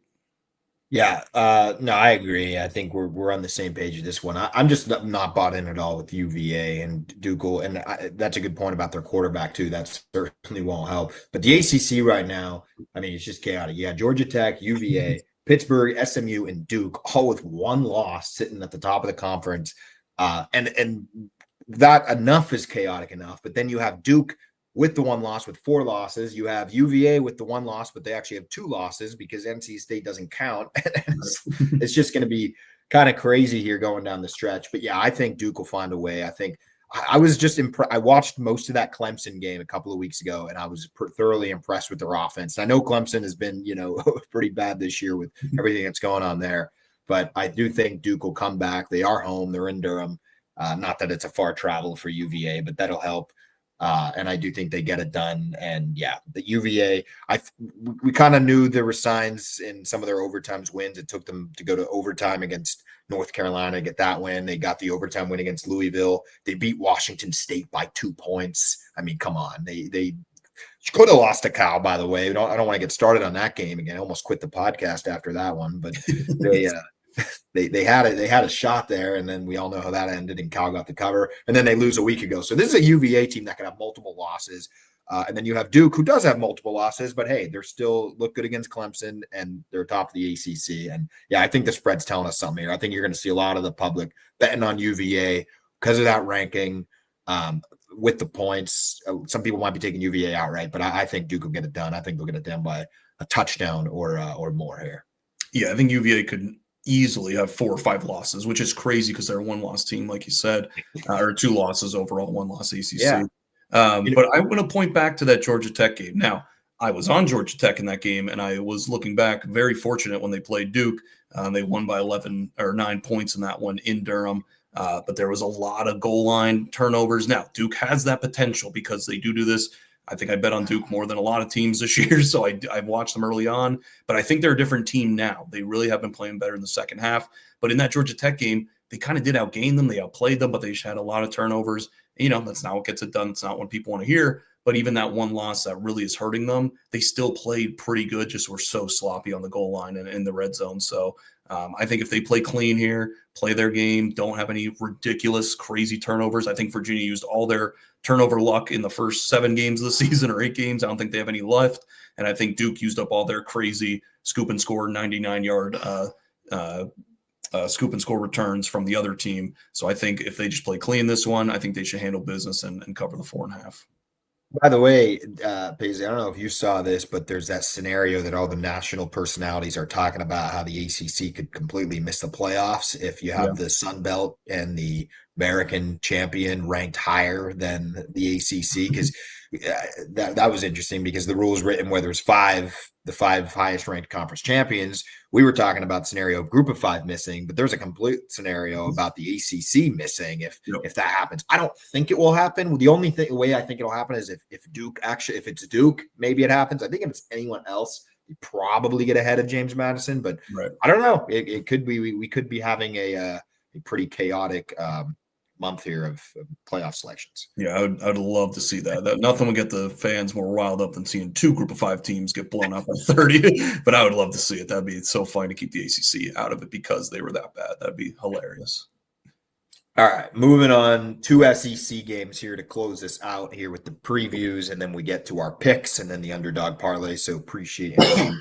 Yeah, no, I agree. I think we're on the same page of this one. I'm just not bought in at all with UVA and Duke, and that's a good point about their quarterback too. That certainly won't help. But the ACC right now, I mean, it's just chaotic. Yeah, Georgia Tech, UVA, Pittsburgh, SMU, and Duke, all with one loss, sitting at the top of the conference, and that enough is chaotic enough. But then you have Duke with the one loss with 4 losses. You have UVA with the one loss, but they actually have 2 losses because NC State doesn't count. It's just going to be kind of crazy here going down the stretch. But yeah, I think Duke will find a way. I think I was just impressed. I watched most of that Clemson game a couple of weeks ago, and I was thoroughly impressed with their offense. I know Clemson has been, pretty bad this year with everything that's going on there. But I do think Duke will come back. They are home. They're in Durham. Not that it's a far travel for UVA, but that'll help. And I do think they get it done. And yeah, the UVA, we kind of knew there were signs in some of their overtimes wins. It took them to go to overtime against North Carolina to get that win. They got the overtime win against Louisville. They beat Washington State by 2 points. I mean, come on. They could have lost to Cal, by the way. I don't want to get started on that game again. I almost quit the podcast after that one, but they had a shot there, and then we all know how that ended, and Cal got the cover, and then they lose a week ago. So this is a UVA team that could have multiple losses. And then you have Duke, who does have multiple losses, but hey, they're still look good against Clemson, and they're top of the ACC. And yeah, I think the spread's telling us something here. I think you're going to see a lot of the public betting on UVA because of that ranking. With the points, some people might be taking UVA outright, but I think Duke will get it done. I think they'll get it done by a touchdown or more here. Yeah, I think UVA could easily have 4 or 5 losses, which is crazy because they're a 1-loss team, like you said, or 2 losses overall, 1-loss ACC. Yeah. But I want to point back to that Georgia Tech game. Now, I was on Georgia Tech in that game, and I was looking back, very fortunate when they played Duke. They won by 11 or 9 points in that one in Durham. But there was a lot of goal line turnovers. Now, Duke has that potential because they do this. I think I bet on Duke more than a lot of teams this year, so I've watched them early on. But I think they're a different team now. They really have been playing better in the second half. But in that Georgia Tech game, they kind of did outgain them. They outplayed them, but they just had a lot of turnovers. That's not what gets it done. It's not what people want to hear. But even that one loss that really is hurting them, they still played pretty good, just were so sloppy on the goal line and in the red zone. So I think if they play clean here, play their game, don't have any ridiculous, crazy turnovers. I think Virginia used all their turnover luck in the first 7 games of the season or 8 games. I don't think they have any left. And I think Duke used up all their crazy scoop and score 99-yard scoop and score returns from the other team. So I think if they just play clean this one, I think they should handle business and cover the 4.5. By the way, Paisley, I don't know if you saw this, but there's that scenario that all the national personalities are talking about how the ACC could completely miss the playoffs if you have the Sun Belt and the American champion ranked higher than the ACC. Because that was interesting because the rules written where there's the 5 highest ranked conference champions. We were talking about the scenario of group of 5 missing, but there's a complete scenario about the ACC missing if that happens. I don't think it will happen. The only way I think it'll happen is if it's Duke, maybe it happens. I think if it's anyone else, you probably get ahead of James Madison, but I don't know. It could be we could be having a pretty chaotic month here of playoff selections. Yeah, I'd love to see that. Nothing would get the fans more riled up than seeing 2 group of 5 teams get blown up by 30. But I would love to see it. That'd be so fun to keep the ACC out of it because they were that bad. That'd be hilarious. All right, moving on, 2 SEC games here to close this out here with the previews, and then we get to our picks and then the underdog parlay. So appreciate you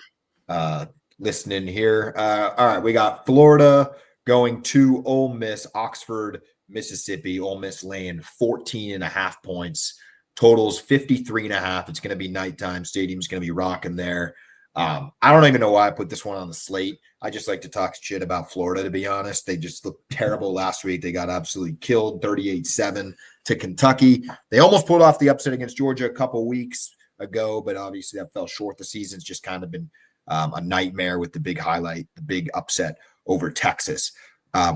listening here. All right, we got Florida going to Ole Miss, Oxford, Mississippi. Ole Miss laying 14.5 points. Totals 53.5. It's going to be nighttime. Stadium's going to be rocking there. I don't even know why I put this one on the slate. I just like to talk shit about Florida, to be honest. They just looked terrible last week. They got absolutely killed 38-7 to Kentucky. They almost pulled off the upset against Georgia a couple weeks ago, but obviously that fell short. The season's just kind of been a nightmare with the big highlight, the big upset over Texas.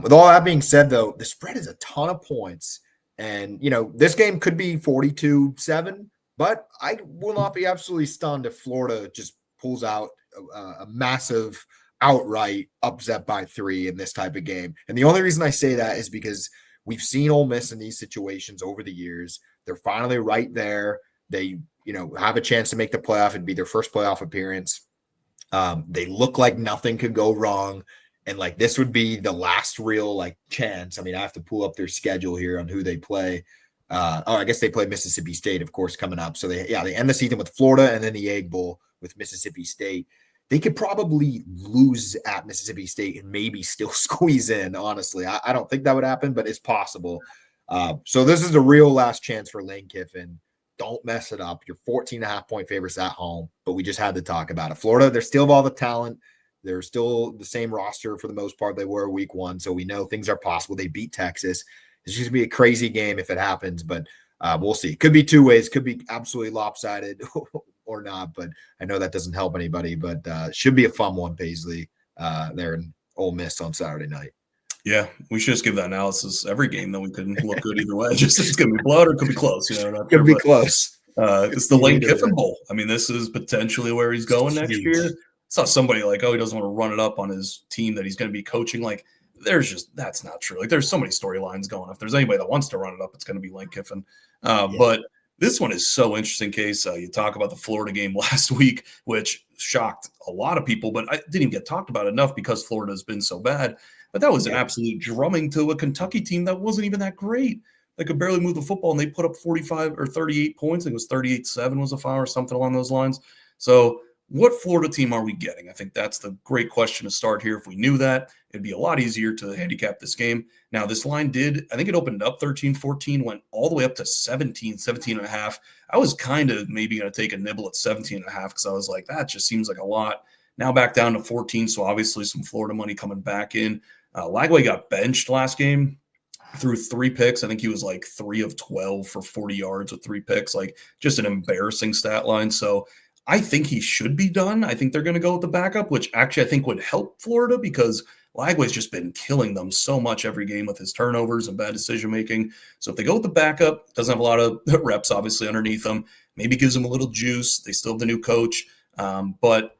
With all that being said, though, the spread is a ton of points. And, this game could be 42-7, but I will not be absolutely stunned if Florida just pulls out a massive outright upset by 3 in this type of game. And the only reason I say that is because we've seen Ole Miss in these situations over the years. They're finally right there. They, have a chance to make the playoff. It'd be their first playoff appearance. They look like nothing could go wrong. And this would be the last real chance. I mean, I have to pull up their schedule here on who they play. I guess they play Mississippi State, of course, coming up. So they end the season with Florida and then the Egg Bowl with Mississippi State. They could probably lose at Mississippi State and maybe still squeeze in, honestly. I don't think that would happen, but it's possible. So this is the real last chance for Lane Kiffin. Don't mess it up. You're 14.5 point favorites at home, but we just had to talk about it. Florida, they still have all the talent. They're still the same roster for the most part they were week 1, so we know things are possible. They beat Texas. It's just going to be a crazy game if it happens, but we'll see. Could be 2 ways. Could be absolutely lopsided or not, but I know that doesn't help anybody, but should be a fun one, Paisley, there in Ole Miss on Saturday night. Yeah, we should just give that analysis every game, though. We couldn't look good either way. Just it's going to be blood or it could be close. Could be close. It's the Lane Kiffin Bowl. I mean, this is potentially where he's going next year. It's not somebody he doesn't want to run it up on his team that he's going to be coaching. That's not true. There's so many storylines going. If there's anybody that wants to run it up, it's going to be Lane Kiffin. But this one is so interesting, Case. You talk about the Florida game last week, which shocked a lot of people, but I didn't even get talked about enough because Florida has been so bad. But that was an absolute drumming to a Kentucky team that wasn't even that great. They could barely move the football, and they put up 45 or 38 points. I think it was 38-7 was a foul or something along those lines. So what Florida team are we getting? I think that's the great question to start here. If we knew that, it'd be a lot easier to handicap this game. Now, this line I think it opened up 13-14, went all the way up to 17 and a half. I was kind of maybe going to take a nibble at 17 and a half because I was like, that just seems like a lot. Now back down to 14, so obviously some Florida money coming back in. Lagway got benched last game, threw 3 picks. I think he was like 3 of 12 for 40 yards with 3 picks, like just an embarrassing stat line. So I think he should be done. I think they're going to go with the backup, which actually I think would help Florida because Lagway's just been killing them so much every game with his turnovers and bad decision making. So if they go with the backup, doesn't have a lot of reps obviously underneath them, maybe gives them a little juice. They still have the new coach, but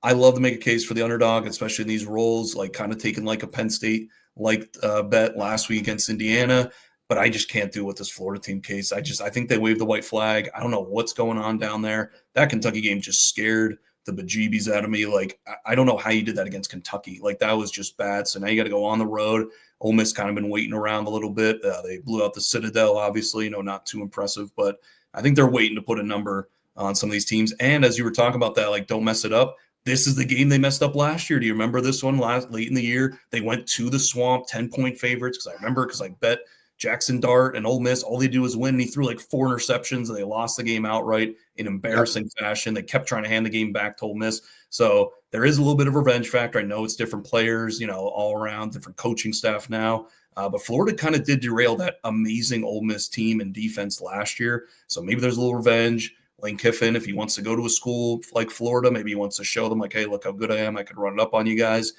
I love to make a case for the underdog, especially in these roles, like kind of taking like a Penn State bet last week against Indiana. But I just can't do it with this Florida team case. I think they waved the white flag. I don't know what's going on down there. That Kentucky game just scared the bejeebies out of me. Like, I don't know how you did that against Kentucky. Like, that was just bad. So now you got to go on the road. Ole Miss kind of been waiting around a little bit. They blew out the Citadel, obviously, not too impressive. But I think they're waiting to put a number on some of these teams. And as you were talking about that, like, don't mess it up. This is the game they messed up last year. Do you remember this one late in the year? They went to the Swamp, 10-point favorites, because I remember because I bet Jackson Dart and Ole Miss, all they do is win. And he threw like 4 interceptions, and they lost the game outright in embarrassing fashion. They kept trying to hand the game back to Ole Miss. So there is a little bit of revenge factor. I know it's different players, all around, different coaching staff now. But Florida kind of did derail that amazing Ole Miss team and defense last year. So maybe there's a little revenge. Lane Kiffin, if he wants to go to a school like Florida, maybe he wants to show them like, hey, look how good I am. I could run it up on you guys.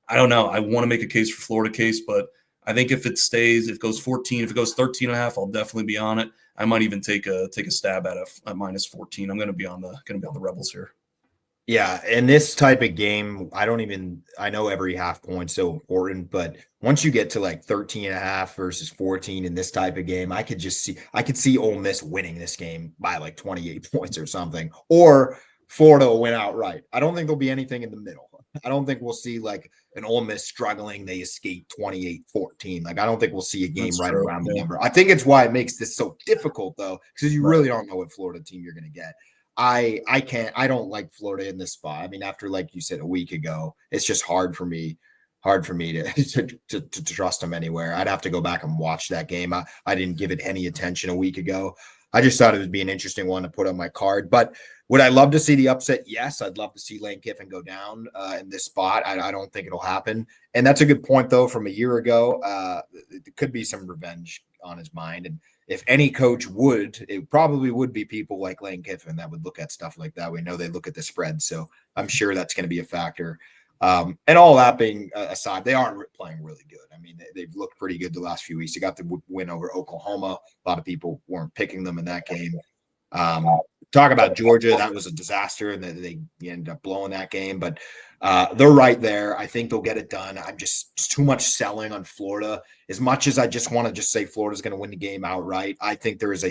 I don't know. I want to make a case for Florida case, but I think if it stays, if it goes 14, if it goes 13 and a half, I'll definitely be on it. I might even take a stab at a minus 14. I'm going to be on the Rebels here. Yeah, in this type of game, I know every half point's so important, but once you get to like 13 and a half versus 14 in this type of game, I could see Ole Miss winning this game by like 28 points or something, or Florida will win outright. I don't think there'll be anything in the middle. I don't think we'll see like an Ole Miss struggling, they escape 28-14. Like, I don't think we'll see a game right around the number. I think it's why it makes this so difficult, though, because you really don't know what Florida team you're going to get. I don't like Florida in this spot. I mean, after, like you said, a week ago, it's just hard for me to trust them anywhere. I'd have to go back and watch that game. I didn't give it any attention a week ago. I just thought it would be an interesting one to put on my card. But would I love to see the upset? Yes, I'd love to see Lane Kiffin go down in this spot. I don't think it'll happen. And that's a good point, though, from a year ago. It could be some revenge on his mind. And if any coach it probably would be people like Lane Kiffin that would look at stuff like that. We know they look at the spread, so I'm sure that's going to be a factor. And all that being aside, they are playing really good. I mean, they've looked pretty good the last few weeks. They got the win over Oklahoma. A lot of people weren't picking them in that game. Talk about Georgia. That was a disaster, and they ended up blowing that game. But they're right there. I think they'll get it done. I'm just too much selling on Florida. As much as I just want to just say Florida's going to win the game outright, I think there is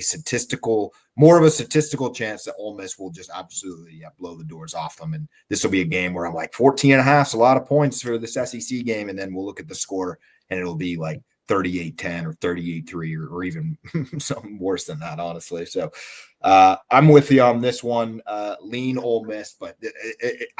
more of a statistical chance that Ole Miss will just absolutely blow the doors off them. And this will be a game where I'm like 14 and a half is a lot of points for this SEC game. And then we'll look at the score and it'll be like 38-10 or 38-3 or even something worse than that, honestly. So I'm with you on this one. Lean Ole Miss, but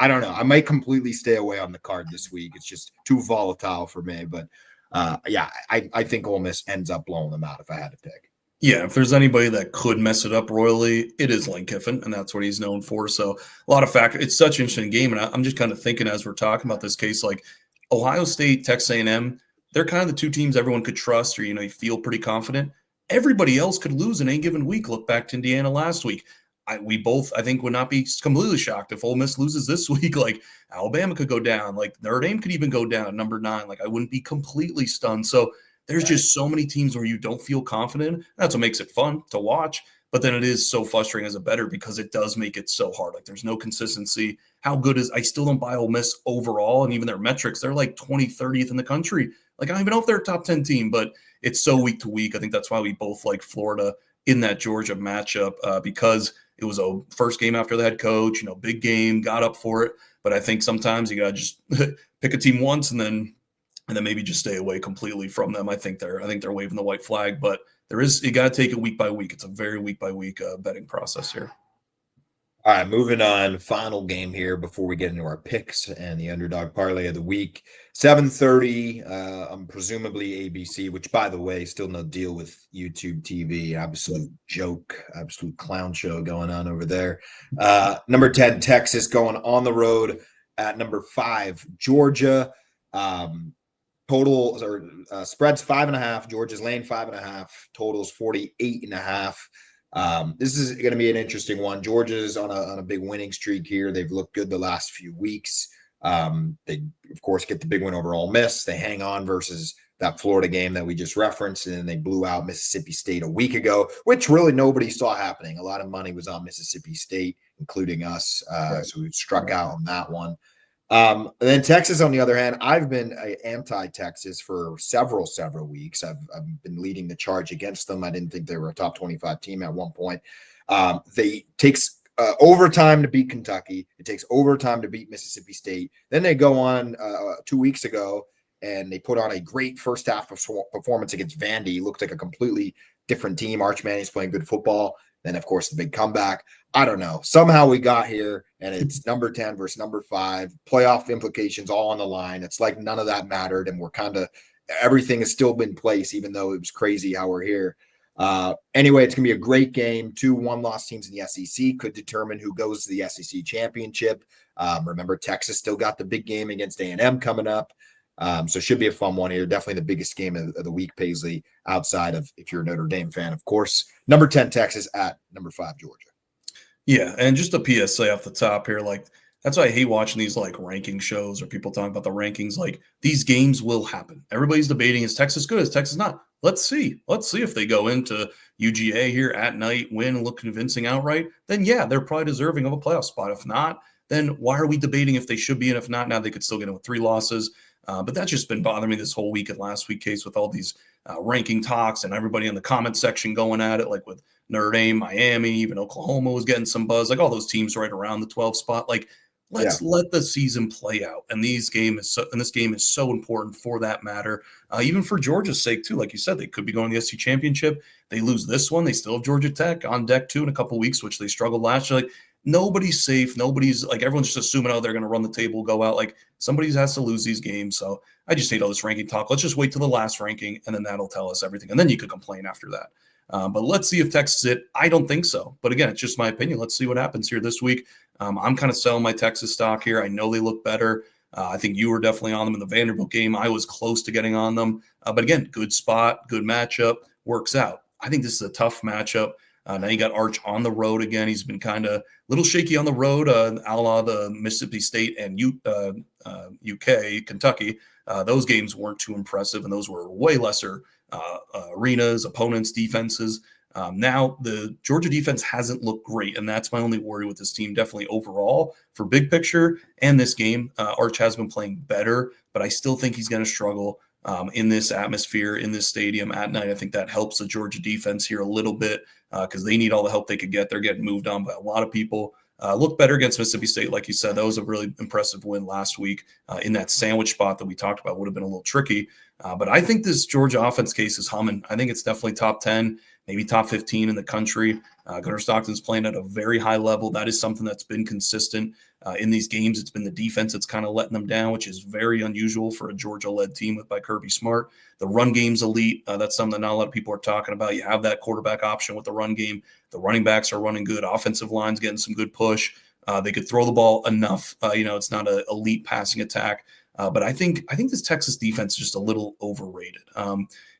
I don't know. I might completely stay away on the card this week. It's just too volatile for me. But I think Ole Miss ends up blowing them out if I had to pick. Yeah, if there's anybody that could mess it up royally, it is Lane Kiffin, and that's what he's known for. So a lot of factors. It's such an interesting game, and I'm just kind of thinking as we're talking about this case, like Ohio State, Texas A&M, they're kind of the two teams everyone could trust or, you feel pretty confident. Everybody else could lose in any given week. Look back to Indiana last week. We both, I think, would not be completely shocked if Ole Miss loses this week. Like, Alabama could go down. Like, Notre Dame could even go down at number 9. Like, I wouldn't be completely stunned. So there's just so many teams where you don't feel confident. That's what makes it fun to watch. But then it is so frustrating as a bettor because it does make it so hard. Like, there's no consistency. How good is – I still don't buy Ole Miss overall, and even their metrics, they're like 30th in the country. Like, I don't even know if they're a top 10 team, but it's so week to week. I think that's why we both like Florida in that Georgia matchup because it was a first game after the head coach, big game, got up for it. But I think sometimes you got to just pick a team once and then and then maybe just stay away completely from them. I think they're waving the white flag, but you got to take it week by week. It's a very week by week betting process here. All right, moving on. Final game here before we get into our picks and the underdog parlay of the week. 7:30. Presumably ABC, which by the way, still no deal with YouTube TV. Absolute joke, absolute clown show going on over there. Number 10, Texas going on the road at number 5, Georgia. Total or spreads 5.5. Georgia's laying 5.5. Totals 48.5. This is going to be an interesting one. Georgia's on a big winning streak here. They've looked good the last few weeks. They, of course, get the big win over Ole Miss. They hang on versus that Florida game that we just referenced, and then they blew out Mississippi State a week ago, which really nobody saw happening. A lot of money was on Mississippi State, including us. So we struck out on that one. And then Texas, on the other hand, I've been anti-Texas for several weeks. I've been leading the charge against them. I didn't think they were a top 25 team at one point. They takes overtime to beat Kentucky. It takes overtime to beat Mississippi State. Then they go on 2 weeks ago and they put on a great first half performance against Vandy. Looked like a completely different team. Arch Manning's playing good football. Then, of course, the big comeback. I don't know. Somehow we got here, and it's number 10 versus number 5. Playoff implications all on the line. It's like none of that mattered, and we're kind of – everything has still been in place, even though it was crazy how we're here. Anyway, it's going to be a great game. 2 one-loss teams in the SEC could determine who goes to the SEC championship. Remember, Texas still got the big game against A&M coming up. So it should be a fun one here. Definitely the biggest game of the week, Paisley, outside of if you're a Notre Dame fan, of course. Number 10, Texas at number 5, Georgia. Yeah, and just a PSA off the top here, like that's why I hate watching these like ranking shows or people talking about the rankings. Like these games will happen. Everybody's debating, is Texas good? Is Texas not? Let's see. Let's see if they go into UGA here at night, win, and look convincing outright. Then yeah, they're probably deserving of a playoff spot. If not, then why are we debating if they should be? And if not, now they could still get in with 3 losses. But that's just been bothering me this whole week and last week case with all these ranking talks and everybody in the comment section going at it, like with Notre Dame, Miami, even Oklahoma was getting some buzz, like all those teams right around the 12 spot. Like, let's let the season play out. And this game is so important for that matter, even for Georgia's sake too. Like you said, they could be going to the SEC championship. They lose this one, they still have Georgia Tech on deck too in a couple of weeks, which they struggled last year. Like, nobody's safe. Nobody's like, everyone's just assuming, oh, they're going to run the table, go out. Like somebody has to lose these games. So I just hate all this ranking talk. Let's just wait till the last ranking, and then that'll tell us everything. And then you could complain after that. But let's see if Texas is it. I don't think so. But again, it's just my opinion. Let's see what happens here this week. I'm kind of selling my Texas stock here. I know they look better. I think you were definitely on them in the Vanderbilt game. I was close to getting on them. But again, good spot, good matchup, works out. I think this is a tough matchup. Now you got Arch on the road again. He's been kind of a little shaky on the road, a la the Mississippi State and UK, Kentucky. Those games weren't too impressive, and those were way lesser arenas, opponents, defenses. Now the Georgia defense hasn't looked great, and that's my only worry with this team. Definitely overall for big picture and this game, Arch has been playing better, but I still think he's going to struggle in this atmosphere, in this stadium at night. I think that helps the Georgia defense here a little bit because they need all the help they could get. They're getting moved on by a lot of people. Look better against Mississippi State, like you said. That was a really impressive win last week in that sandwich spot that we talked about. Would have been a little tricky. But I think this Georgia offense case is humming. I think it's definitely top 10, maybe top 15 in the country. Gunnar Stockton's playing at a very high level. That is something that's been consistent in these games. It's been the defense that's kind of letting them down, which is very unusual for a Georgia-led team by Kirby Smart. The run game's elite. That's something that not a lot of people are talking about. You have that quarterback option with the run game. The running backs are running good. Offensive line's getting some good push. They could throw the ball enough. It's not an elite passing attack. But I think this Texas defense is just a little overrated.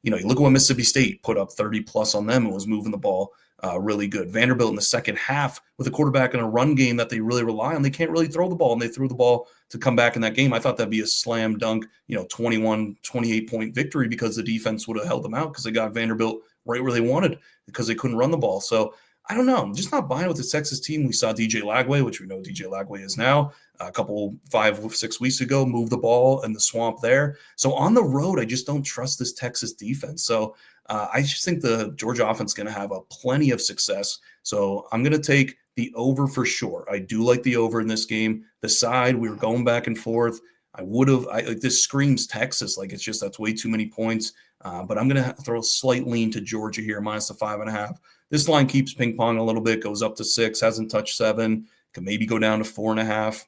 You look at what Mississippi State put up 30 plus on them and was moving the ball really good. Vanderbilt in the second half with a quarterback in a run game that they really rely on. They can't really throw the ball, and they threw the ball to come back in that game. I thought that'd be a slam dunk, 21, 28-point victory because the defense would have held them out because they got Vanderbilt right where they wanted because they couldn't run the ball. So I don't know. I'm just not buying with the Texas team. We saw DJ Lagway, which we know DJ Lagway is now, a couple 5-6 weeks ago, move the ball in the swamp there. So on the road, I just don't trust this Texas defense. So I just think the Georgia offense is going to have plenty of success. So I'm going to take the over for sure. I do like the over in this game. The side, we were going back and forth. I would have. Like this screams Texas. Like it's just that's way too many points. But I'm going to throw a slight lean to Georgia here, minus the 5.5. This line keeps ping pong a little bit, goes up to 6, hasn't touched 7, can maybe go down to 4.5.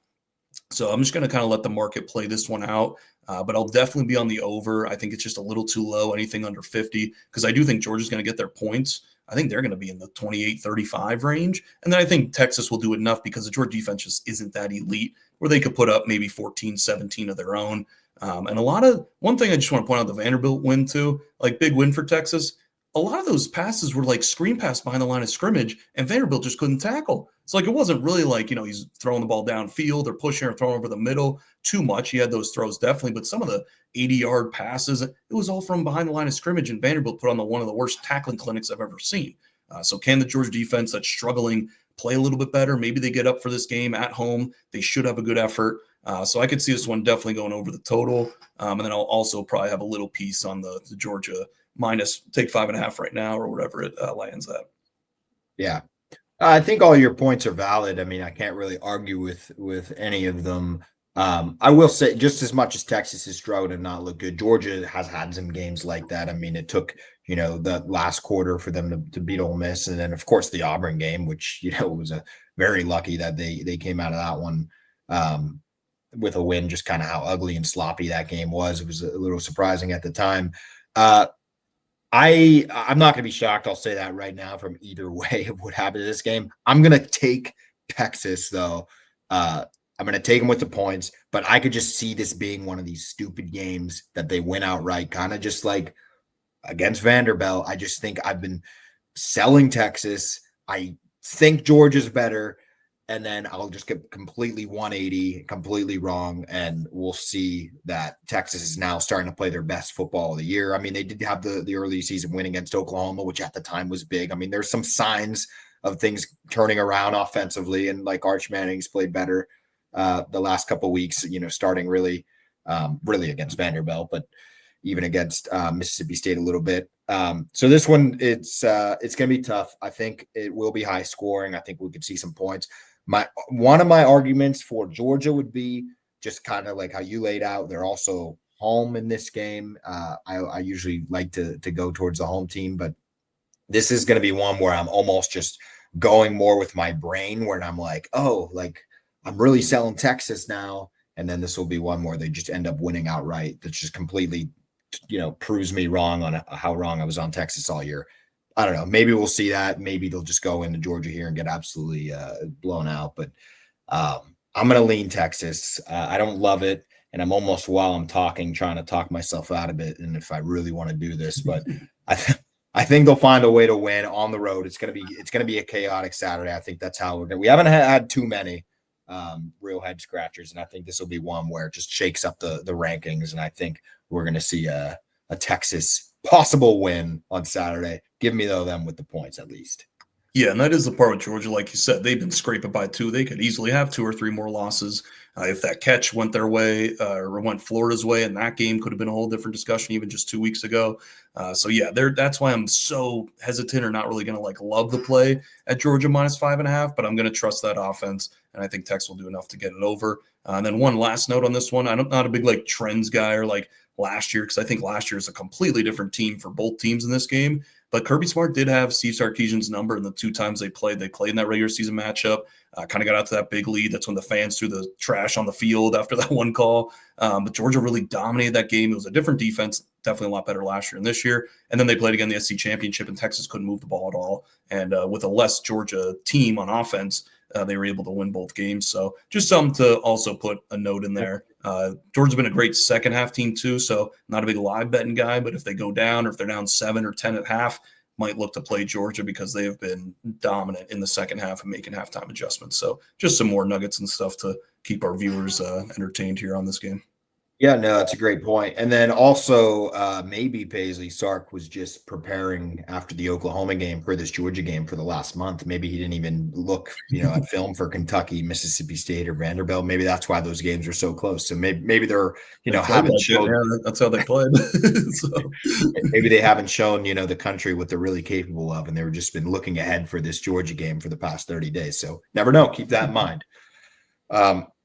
So I'm just going to kind of let the market play this one out. But I'll definitely be on the over. I think it's just a little too low, anything under 50, because I do think Georgia's going to get their points. I think they're going to be in the 28-35 range. And then I think Texas will do enough because the Georgia defense just isn't that elite where they could put up maybe 14, 17 of their own. And one thing I just want to point out, the Vanderbilt win too, like big win for Texas. A lot of those passes were like screen pass behind the line of scrimmage, and Vanderbilt just couldn't tackle. So like it wasn't really like, he's throwing the ball downfield or pushing or throwing over the middle too much. He had those throws definitely, but some of the 80-yard passes, it was all from behind the line of scrimmage, and Vanderbilt put on one of the worst tackling clinics I've ever seen. So can the Georgia defense that's struggling play a little bit better? Maybe they get up for this game at home. They should have a good effort. So I could see this one definitely going over the total. And then I'll also probably have a little piece on the Georgia minus, take 5.5 right now or whatever it lands at. Yeah. I think all your points are valid. I mean, I can't really argue with any of them. I will say, just as much as Texas has struggled and not look good, Georgia has had some games like that. I mean, it took, the last quarter for them to beat Ole Miss. And then, of course, the Auburn game, which, was a very lucky that they came out of that one with a win, just kind of how ugly and sloppy that game was. It was a little surprising at the time. I'm not going to be shocked. I'll say that right now from either way of what happened in this game. I'm going to take Texas, though. I'm going to take them with the points, but I could just see this being one of these stupid games that they win outright, kind of just like against Vanderbilt. I just think I've been selling Texas. I think Georgia's better, and then I'll just get completely 180, completely wrong, and we'll see that Texas is now starting to play their best football of the year. I mean, they did have the early season win against Oklahoma, which at the time was big. I mean, there's some signs of things turning around offensively, and like Arch Manning's played better the last couple of weeks, starting really against Vanderbilt, but even against Mississippi State a little bit. So this one, it's going to be tough. I think it will be high scoring. I think we could see some points. One of my arguments for Georgia would be just kind of like how you laid out. They're also home in this game. I usually like to go towards the home team, but this is going to be one where I'm almost just going more with my brain, where I'm like, oh, like I'm really selling Texas now. And then this will be one where they just end up winning outright. That's just completely, proves me wrong on how wrong I was on Texas all year. I don't know. Maybe we'll see that. Maybe they'll just go into Georgia here and get absolutely blown out. But I'm going to lean Texas. I don't love it. And I'm almost, while I'm talking, trying to talk myself out of it. And if I really want to do this, but I think they'll find a way to win on the road. It's going to be a chaotic Saturday. I think that's how we haven't had too many real head scratchers. And I think this will be one where it just shakes up the rankings. And I think we're going to see a Texas possible win on Saturday. Give me them with the points at least. Yeah, and that is the part with Georgia. Like you said, they've been scraping by 2. They could easily have 2 or 3 more losses. If that catch went their way or went Florida's way, and that game could have been a whole different discussion even just 2 weeks ago. So yeah, that's why I'm so hesitant or not really going to love the play at Georgia minus 5.5, but I'm going to trust that offense, and I think Tex will do enough to get it over. And then one last note on this one, I'm not a big trends guy or last year, because I think last year is a completely different team for both teams in this game. But Kirby Smart did have Steve Sarkisian's number in the 2 times they played. They played in that regular season matchup, kind of got out to that big lead. That's when the fans threw the trash on the field after that one call. But Georgia really dominated that game. It was a different defense, definitely a lot better last year than this year. And then they played again the SC championship, and Texas couldn't move the ball at all. And with a less Georgia team on offense, they were able to win both games. So just something to also put a note in there. Georgia's been a great second half team too, so not a big live betting guy, but if they go down or if they're down 7 or 10 at half, might look to play Georgia because they have been dominant in the second half and making halftime adjustments. So just some more nuggets and stuff to keep our viewers entertained here on this game. Yeah, no, that's a great point. And then also maybe Paisley Sark was just preparing after the Oklahoma game for this Georgia game for the last month. Maybe he didn't even look, at film for Kentucky, Mississippi State, or Vanderbilt. Maybe that's why those games are so close. So maybe they're, haven't shown. Yeah, that's how they played. So maybe they haven't shown, the country what they're really capable of, and they've just been looking ahead for this Georgia game for the past 30 days. So never know. Keep that in mind.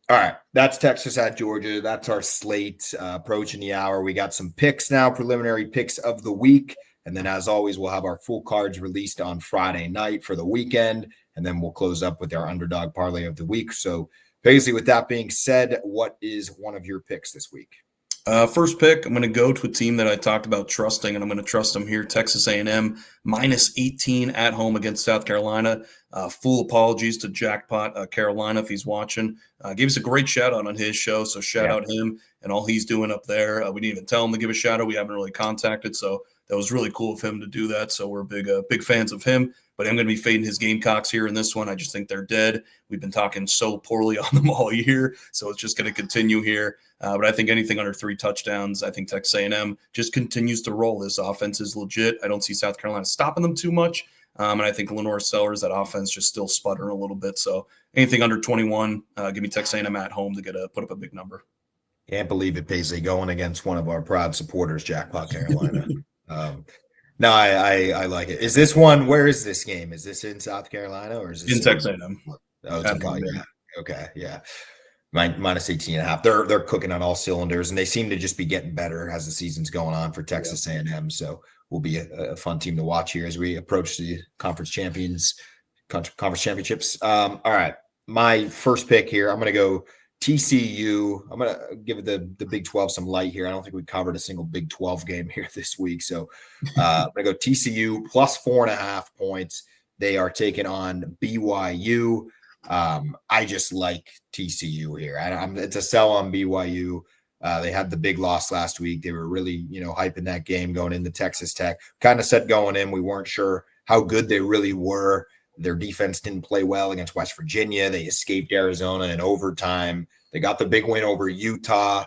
All right, that's Texas at Georgia. That's our slate approaching the hour. We got some picks now, preliminary picks of the week. And then, as always, we'll have our full cards released on Friday night for the weekend. And then we'll close up with our underdog parlay of the week. So, basically, with that being said, what is one of your picks this week? First pick, I'm going to go to a team that I talked about trusting, and I'm going to trust them here. Texas A&M -18 at home against South Carolina. Full apologies to Jackpot Carolina if he's watching. Gave us a great shout out on his show, so shout out him and all he's doing up there. We didn't even tell him to give a shout out. We haven't really contacted, so that was really cool of him to do that. So we're big fans of him. But I'm going to be fading his Gamecocks here in this one. I just think they're dead. We've been talking so poorly on them all year, so it's just going to continue here. But I think anything under 3 touchdowns, I think Texas A&M just continues to roll. This offense is legit. I don't see South Carolina stopping them too much. And I think Lenore Sellers, that offense, just still sputtering a little bit. So anything under 21, give me Texas A&M at home to put up a big number. Can't believe it, Paisley, going against one of our proud supporters, Jackpot Carolina. No, I like it. Is this one? Where is this game? Is this in South Carolina or is this in Texas A&M? Oh, it's in California. Yeah. Okay, yeah. -18.5. They're cooking on all cylinders, and they seem to just be getting better as the season's going on for Texas A&M. So will be a fun team to watch here as we approach the conference championships. All right, my first pick here. I'm going to go TCU. I'm going to give the Big 12 some light here. I don't think we covered a single Big 12 game here this week. So I'm going to go TCU +4.5 points. They are taking on BYU. I just like TCU here. It's a sell on BYU. They had the big loss last week. They were really, hyping that game going into Texas Tech. Kind of said going in, we weren't sure how good they really were. Their defense didn't play well against West Virginia. They escaped Arizona in overtime. They got the big win over Utah.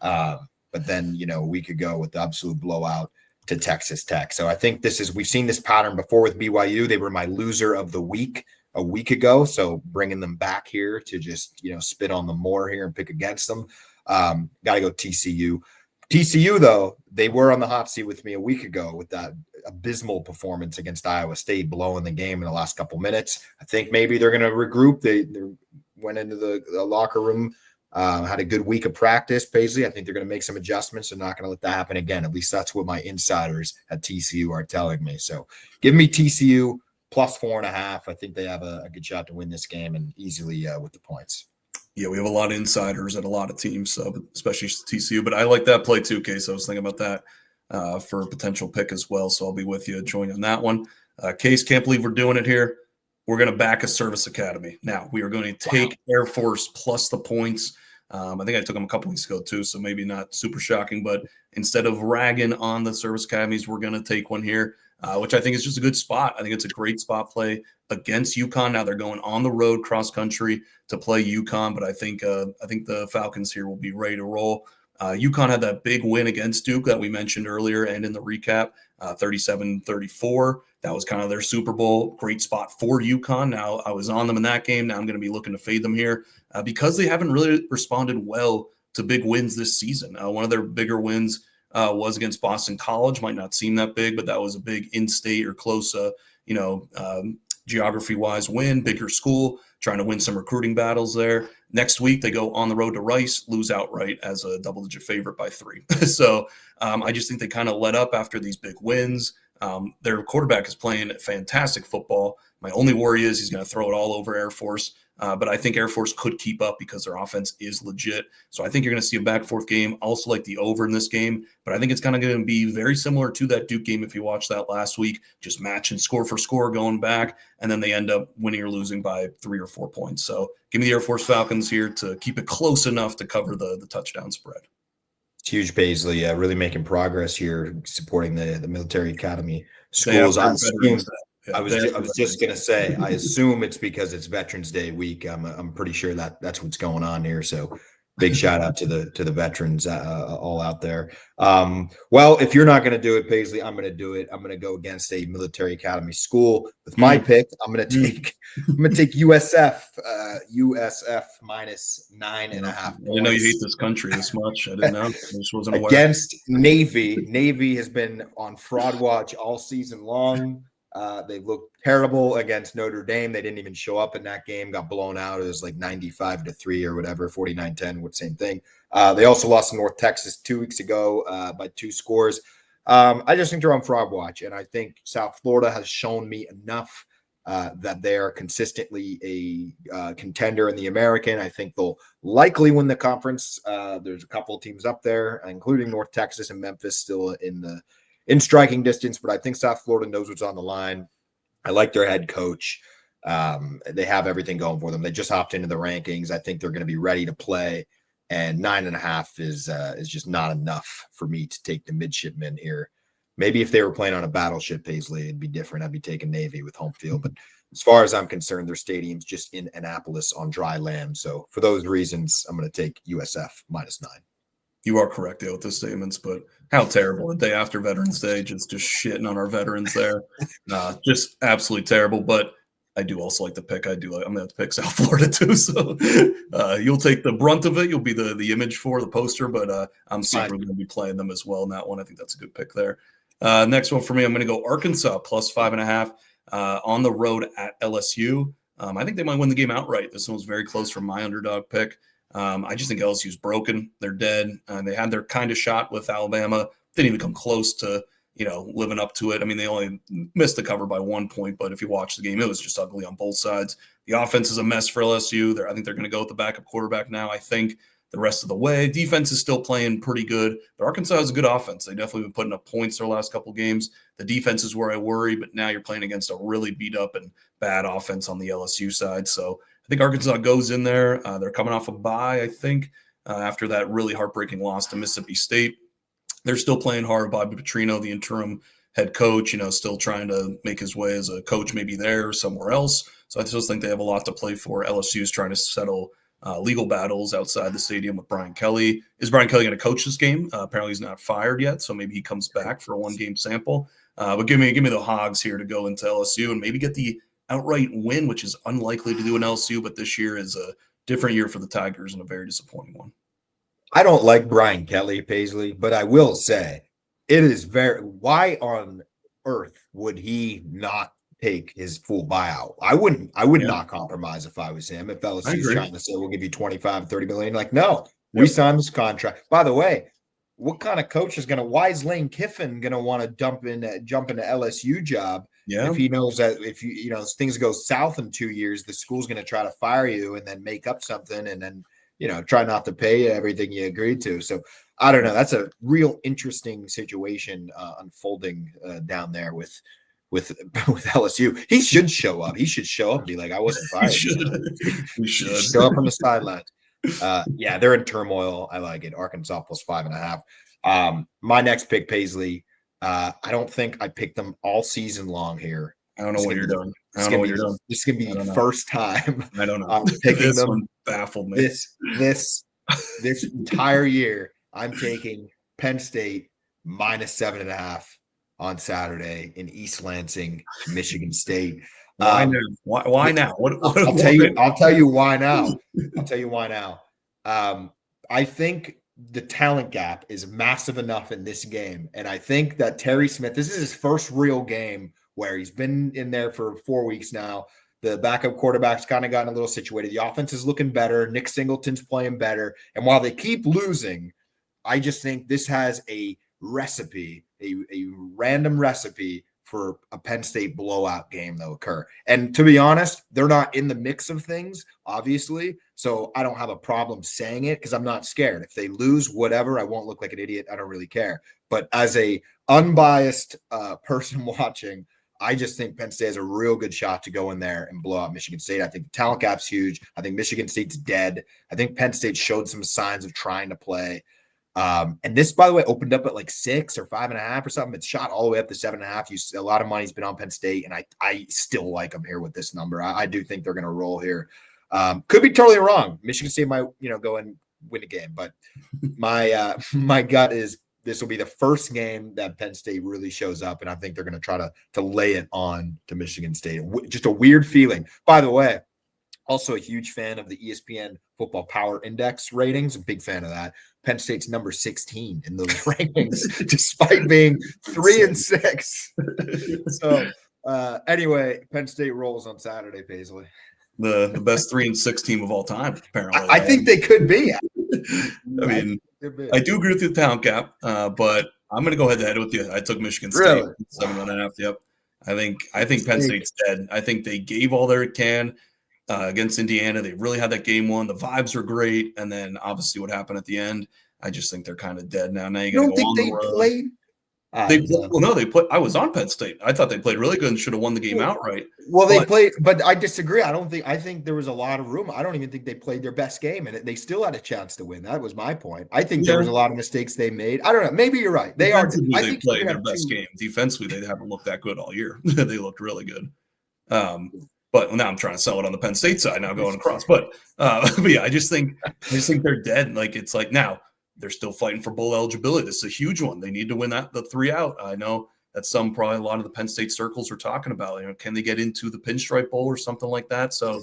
But then, a week ago with the absolute blowout to Texas Tech. So I think we've seen this pattern before with BYU. They were my loser of the week a week ago. So bringing them back here to just, spit on them more here and pick against them. Got to go TCU. TCU, though, they were on the hot seat with me a week ago with that abysmal performance against Iowa State, blowing the game in the last couple minutes. I think maybe they're going to regroup. They went into the locker room, had a good week of practice, Paisley. I think they're going to make some adjustments. They're not going to let that happen again. At least that's what my insiders at TCU are telling me. So give me TCU +4.5. I think they have a good shot to win this game and easily with the points. Yeah, we have a lot of insiders at a lot of teams, so especially TCU. But I like that play too, Case. I was thinking about that for a potential pick as well. So I'll be with you, join on that one. Case, can't believe we're doing it here. We're going to back a service academy. Now, we are going to take Air Force plus the points. I think I took them a couple weeks ago too, so maybe not super shocking. But instead of ragging on the service academies, we're going to take one here, which I think is just a good spot. I think it's a great spot play against UConn. Now they're going on the road cross country to play UConn, but I think the Falcons here will be ready to roll. UConn had that big win against Duke that we mentioned earlier and in the recap, 37-34. That was kind of their Super Bowl. Great spot for UConn. Now, I was on them in that game. Now I'm going to be looking to fade them here because they haven't really responded well to big wins this season. One of their bigger wins was against Boston College. Might not seem that big, but that was a big in-state or close, geography-wise win, bigger school, trying to win some recruiting battles there. Next week, they go on the road to Rice, lose outright as a double-digit favorite by 3. So I just think they kind of let up after these big wins. Their quarterback is playing fantastic football. My only worry is he's going to throw it all over Air Force. But I think Air Force could keep up because their offense is legit. So I think you're going to see a back-forth game. Also like the over in this game. But I think it's kind of going to be very similar to that Duke game if you watched that last week. Just matching score for score going back. And then they end up winning or losing by 3 or 4 points. So give me the Air Force Falcons here to keep it close enough to cover the touchdown spread. It's huge, Paisley. Really making progress here, supporting the military academy schools. I was just gonna say, I assume it's because it's Veterans Day week. I'm pretty sure that's what's going on here. So big shout out to the veterans all out there. Well, if you're not going to do it, Paisley, I'm going to do it. I'm going to go against a military academy school with my pick. I'm going to take USF -9.5 I didn't know you hate this country this much. I didn't know. I just wasn't aware. Against Navy. Navy has been on fraud watch all season long. They looked terrible against Notre Dame. They didn't even show up in that game, got blown out. It was like 95-3 or whatever, 49-10, same thing. They also lost to North Texas 2 weeks ago by 2 scores. I just think they're on frog watch, and I think South Florida has shown me enough that they're consistently a contender in the American. I think they'll likely win the conference. There's a couple of teams up there, including North Texas and Memphis, still in striking distance, but I think South Florida knows what's on the line. I like their head coach. They have everything going for them. They just hopped into the rankings. I think they're going to be ready to play, and 9.5 is just not enough for me to take the midshipmen here. Maybe if they were playing on a battleship, Paisley, it'd be different. I'd be taking Navy with home field. But as far as I'm concerned, their stadium's just in Annapolis on dry land. So for those reasons, I'm going to take USF -9. You are correct, with the statements, but how terrible the day after Veterans Day, just shitting on our veterans there. Just absolutely terrible. But I do also like the pick. I'm going to have to pick South Florida too. So you'll take the brunt of it. You'll be the image for the poster, but I'm secretly going to be playing them as well in that one. I think that's a good pick there. Next one for me, I'm going to go Arkansas +5.5 on the road at LSU. I think they might win the game outright. This one was very close from my underdog pick. I just think LSU's broken. They're dead. They had their kind of shot with Alabama. Didn't even come close to, living up to it. I mean, they only missed the cover by 1 point, but if you watch the game, it was just ugly on both sides. The offense is a mess for LSU. I think they're going to go with the backup quarterback now, I think, the rest of the way. Defense is still playing pretty good, but Arkansas has a good offense. They definitely been putting up points their last couple games. The defense is where I worry, but now you're playing against a really beat up and bad offense on the LSU side. So I think Arkansas goes in there. They're coming off a bye, I think, after that really heartbreaking loss to Mississippi State. They're still playing hard. Bobby Petrino, the interim head coach, still trying to make his way as a coach, maybe there or somewhere else. So I just think they have a lot to play for. LSU is trying to settle legal battles outside the stadium with Brian Kelly. Is Brian Kelly going to coach this game? Apparently he's not fired yet, so maybe he comes back for a one-game sample. But give me the Hogs here to go into LSU and maybe get the outright win, which is unlikely to do in LSU, but this year is a different year for the Tigers and a very disappointing one. I don't like Brian Kelly, Paisley, but I will say it is why on earth would he not take his full buyout? I would not compromise if I was him. If LSU's trying to say we'll give you 25, 30 million, like, no, we signed this contract. By the way, what kind of coach is why is Lane Kiffin going to want to jump into LSU job? If he knows that if things go south in 2 years, the school's going to try to fire you and then make up something and then, try not to pay you everything you agreed to. So I don't know. That's a real interesting situation unfolding down there with LSU. He should show up. He should show up and be like, I wasn't fired. He should show up on the sidelines. They're in turmoil. I like it. Arkansas +5.5. My next pick, Paisley. I don't think I picked them all season long here. I don't know what you're doing. I don't know what you're doing. This is gonna be the first time. I don't know. I'm picking this them. One baffled me. This entire year, I'm taking Penn State -7.5 on Saturday in East Lansing, Michigan State. Why now? Why now? I'll tell you why now. I'll tell you why now. I think the talent gap is massive enough in this game. And I think that Terry Smith, this is his first real game where he's been in there for 4 weeks now. The backup quarterback's kind of gotten a little situated. The offense is looking better. Nick Singleton's playing better. And while they keep losing, I just think this has a recipe, a random recipe for a Penn State blowout game that will occur. And to be honest, they're not in the mix of things, obviously. So I don't have a problem saying it because I'm not scared. If they lose, whatever, I won't look like an idiot. I don't really care. But as a unbiased person watching, I just think Penn State has a real good shot to go in there and blow out Michigan State. I think the talent gap's huge. I think Michigan State's dead. I think Penn State showed some signs of trying to play. And this, by the way, opened up at like 6 or 5.5 or something. It's shot all the way up to 7.5. A lot of money's been on Penn State, and I still like them here with this number. I do think they're going to roll here. Could be totally wrong. Michigan State might, go and win a game, but my gut is this will be the first game that Penn State really shows up, and I think they're going to try to lay it on to Michigan State. Just a weird feeling. By the way, also a huge fan of the ESPN Football Power Index ratings. A big fan of that. Penn State's number 16 in those rankings, despite being 3-6. So Anyway, Penn State rolls on Saturday, Paisley. The best 3-6 team of all time, apparently. I think they could be. I mean, I do agree with the talent gap, but I'm going to go head to head with you. I took Michigan State Really? 7.5. Yep. I think Penn State's dead. I think they gave all they can against Indiana. They really had that game won. The vibes were great, and then obviously what happened at the end. I just think they're kind of dead now. Now you got to go on the road. Played? They played. I was on Penn State. I thought they played really good and should have won the game outright. Well, they played, but I disagree. I think there was a lot of room. I don't even think they played their best game, and they still had a chance to win. That was my point. I think there was a lot of mistakes they made. I don't know. Maybe you're right. They played their best game. Defensively, they haven't looked that good all year. They looked really good. But now I'm trying to sell it on the Penn State side now going across. But yeah, I just think they're dead. Like it's like now they're still fighting for bowl eligibility. This is a huge one. They need to win the 3 out. I know that's probably a lot of the Penn State circles are talking about. Can they get into the Pinstripe Bowl or something like that? So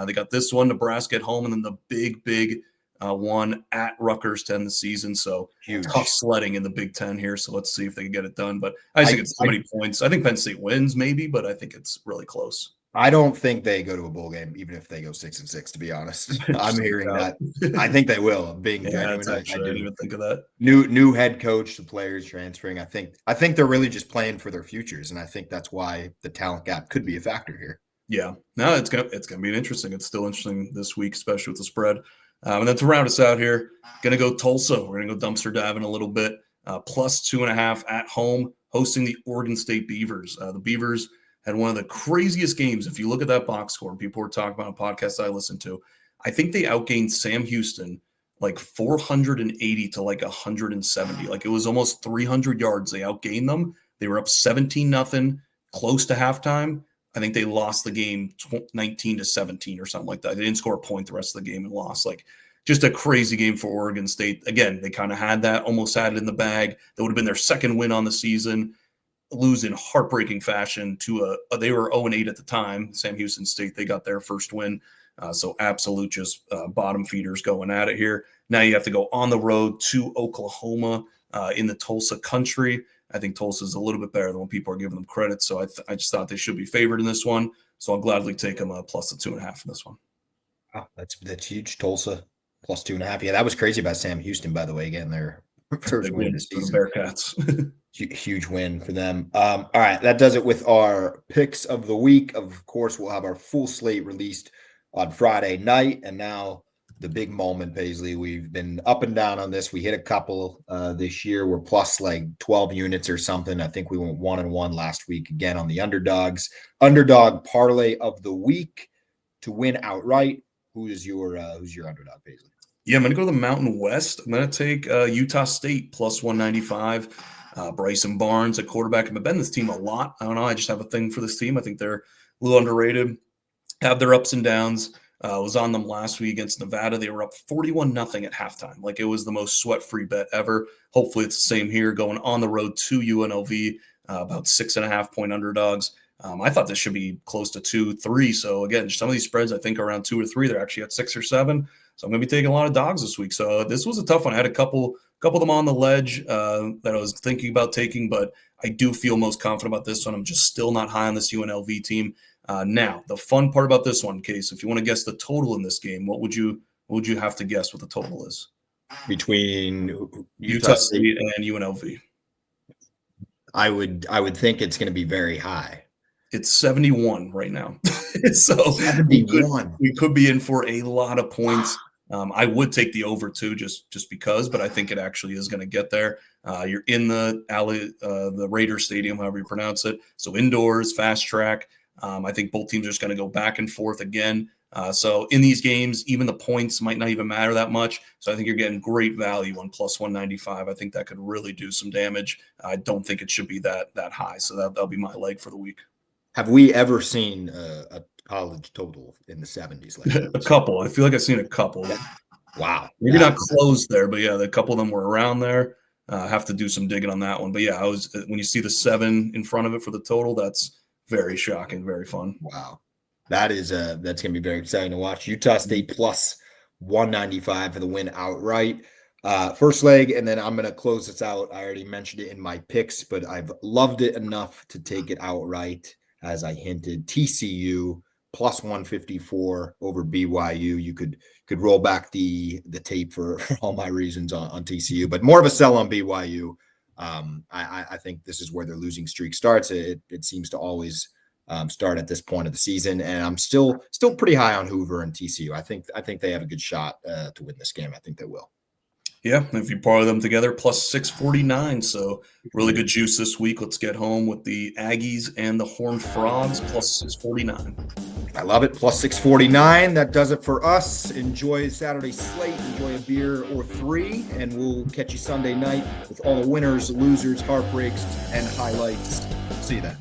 they got this one, Nebraska at home, and then the big one at Rutgers to end the season. So huge. Tough sledding in the Big Ten here. So let's see if they can get it done. But I think it's so many points. I think Penn State wins maybe, but I think it's really close. I don't think they go to a bowl game, even if they go 6-6. To be honest, I'm hearing that. I think they will. Being genuine, I didn't even think of that. New head coach, the players transferring. I think they're really just playing for their futures, and I think that's why the talent gap could be a factor here. Yeah, no, it's gonna be interesting. It's still interesting this week, especially with the spread. And then to round us out here, gonna go Tulsa. We're gonna go dumpster diving a little bit. Plus 2.5 at home, hosting the Oregon State Beavers. The Beavers had one of the craziest games. If you look at that box score, and people were talking about a podcast I listened to, I think they outgained Sam Houston like 480 to like 170. Like it was almost 300 yards. They outgained them. They were up 17-0, close to halftime. I think they lost the game 19-17 or something like that. They didn't score a point the rest of the game and lost. Like just a crazy game for Oregon State. Again, they kind of had that, almost had it in the bag. That would have been their second win on the season. Lose in heartbreaking fashion to they were 0-8 at the time. Sam Houston State, they got their first win. So absolute just bottom feeders going at it here. Now you have to go on the road to Oklahoma in the Tulsa country. I think Tulsa is a little bit better than what people are giving them credit. So I just thought they should be favored in this one. So I'll gladly take them plus the 2.5 in this one. Wow, that's huge. Tulsa plus 2.5. Yeah, that was crazy about Sam Houston, by the way. Again, their first win of the season. Bearcats. Huge win for them. All right, that does it with our picks of the week. Of course, we'll have our full slate released on Friday night. And now the big moment, Paisley. We've been up and down on this. We hit a couple this year. We're plus like 12 units or something. I think we went 1-1 last week again on the underdogs. Underdog parlay of the week to win outright. Who's your underdog, Paisley? Yeah, I'm going to go to the Mountain West. I'm going to take Utah State plus 195. Bryson Barnes at quarterback. I've been this team a lot. I don't know. I just have a thing for this team. I think they're a little underrated. Have their ups and downs. Was on them last week against Nevada. They were up 41-0 at halftime. Like it was the most sweat-free bet ever. Hopefully it's the same here going on the road to UNLV, about 6.5-point underdogs. I thought this should be close to 2-3. So again, some of these spreads I think are around 2 or 3. They're actually at 6 or 7. So I'm going to be taking a lot of dogs this week. So this was a tough one. I had a couple of them on the ledge that I was thinking about taking, but I do feel most confident about this one. I'm just still not high on this UNLV team. Now, the fun part about this one, Case, if you want to guess the total in this game, what would you have to guess what the total is? Between Utah State and UNLV. I would think it's going to be very high. It's 71 right now. So 71. We could be in for a lot of points. I would take the over too, just because, but I think it actually is going to get there. You're in the Raiders Stadium, however you pronounce it. So indoors, fast track. I think both teams are just going to go back and forth again. So in these games, even the points might not even matter that much. So I think you're getting great value on plus 195. I think that could really do some damage. I don't think it should be that high. So that'll be my leg for the week. Have we ever seen a college total in the 70s? A couple. I feel like I've seen a couple. Wow. Maybe not close there, but yeah, a couple of them were around there. Have to do some digging on that one. But yeah, when you see the 7 in front of it for the total, that's very shocking, very fun. Wow. That's going to be very exciting to watch. Utah State plus 195 for the win outright. First leg, and then I'm going to close this out. I already mentioned it in my picks, but I've loved it enough to take it outright. as I hinted. TCU plus 154 over BYU. You could roll back the tape for all my reasons on TCU, but more of a sell on BYU. I think this is where their losing streak starts. It seems to always start at this point of the season, and I'm still pretty high on Hoover and TCU. I think they have a good shot to win this game. I think they will. Yeah, if you parlay them together, plus 649. So really good juice this week. Let's get home with the Aggies and the Horned Frogs, plus 649. I love it. Plus 649. That does it for us. Enjoy Saturday slate. Enjoy a beer or three, and we'll catch you Sunday night with all the winners, losers, heartbreaks, and highlights. See you then.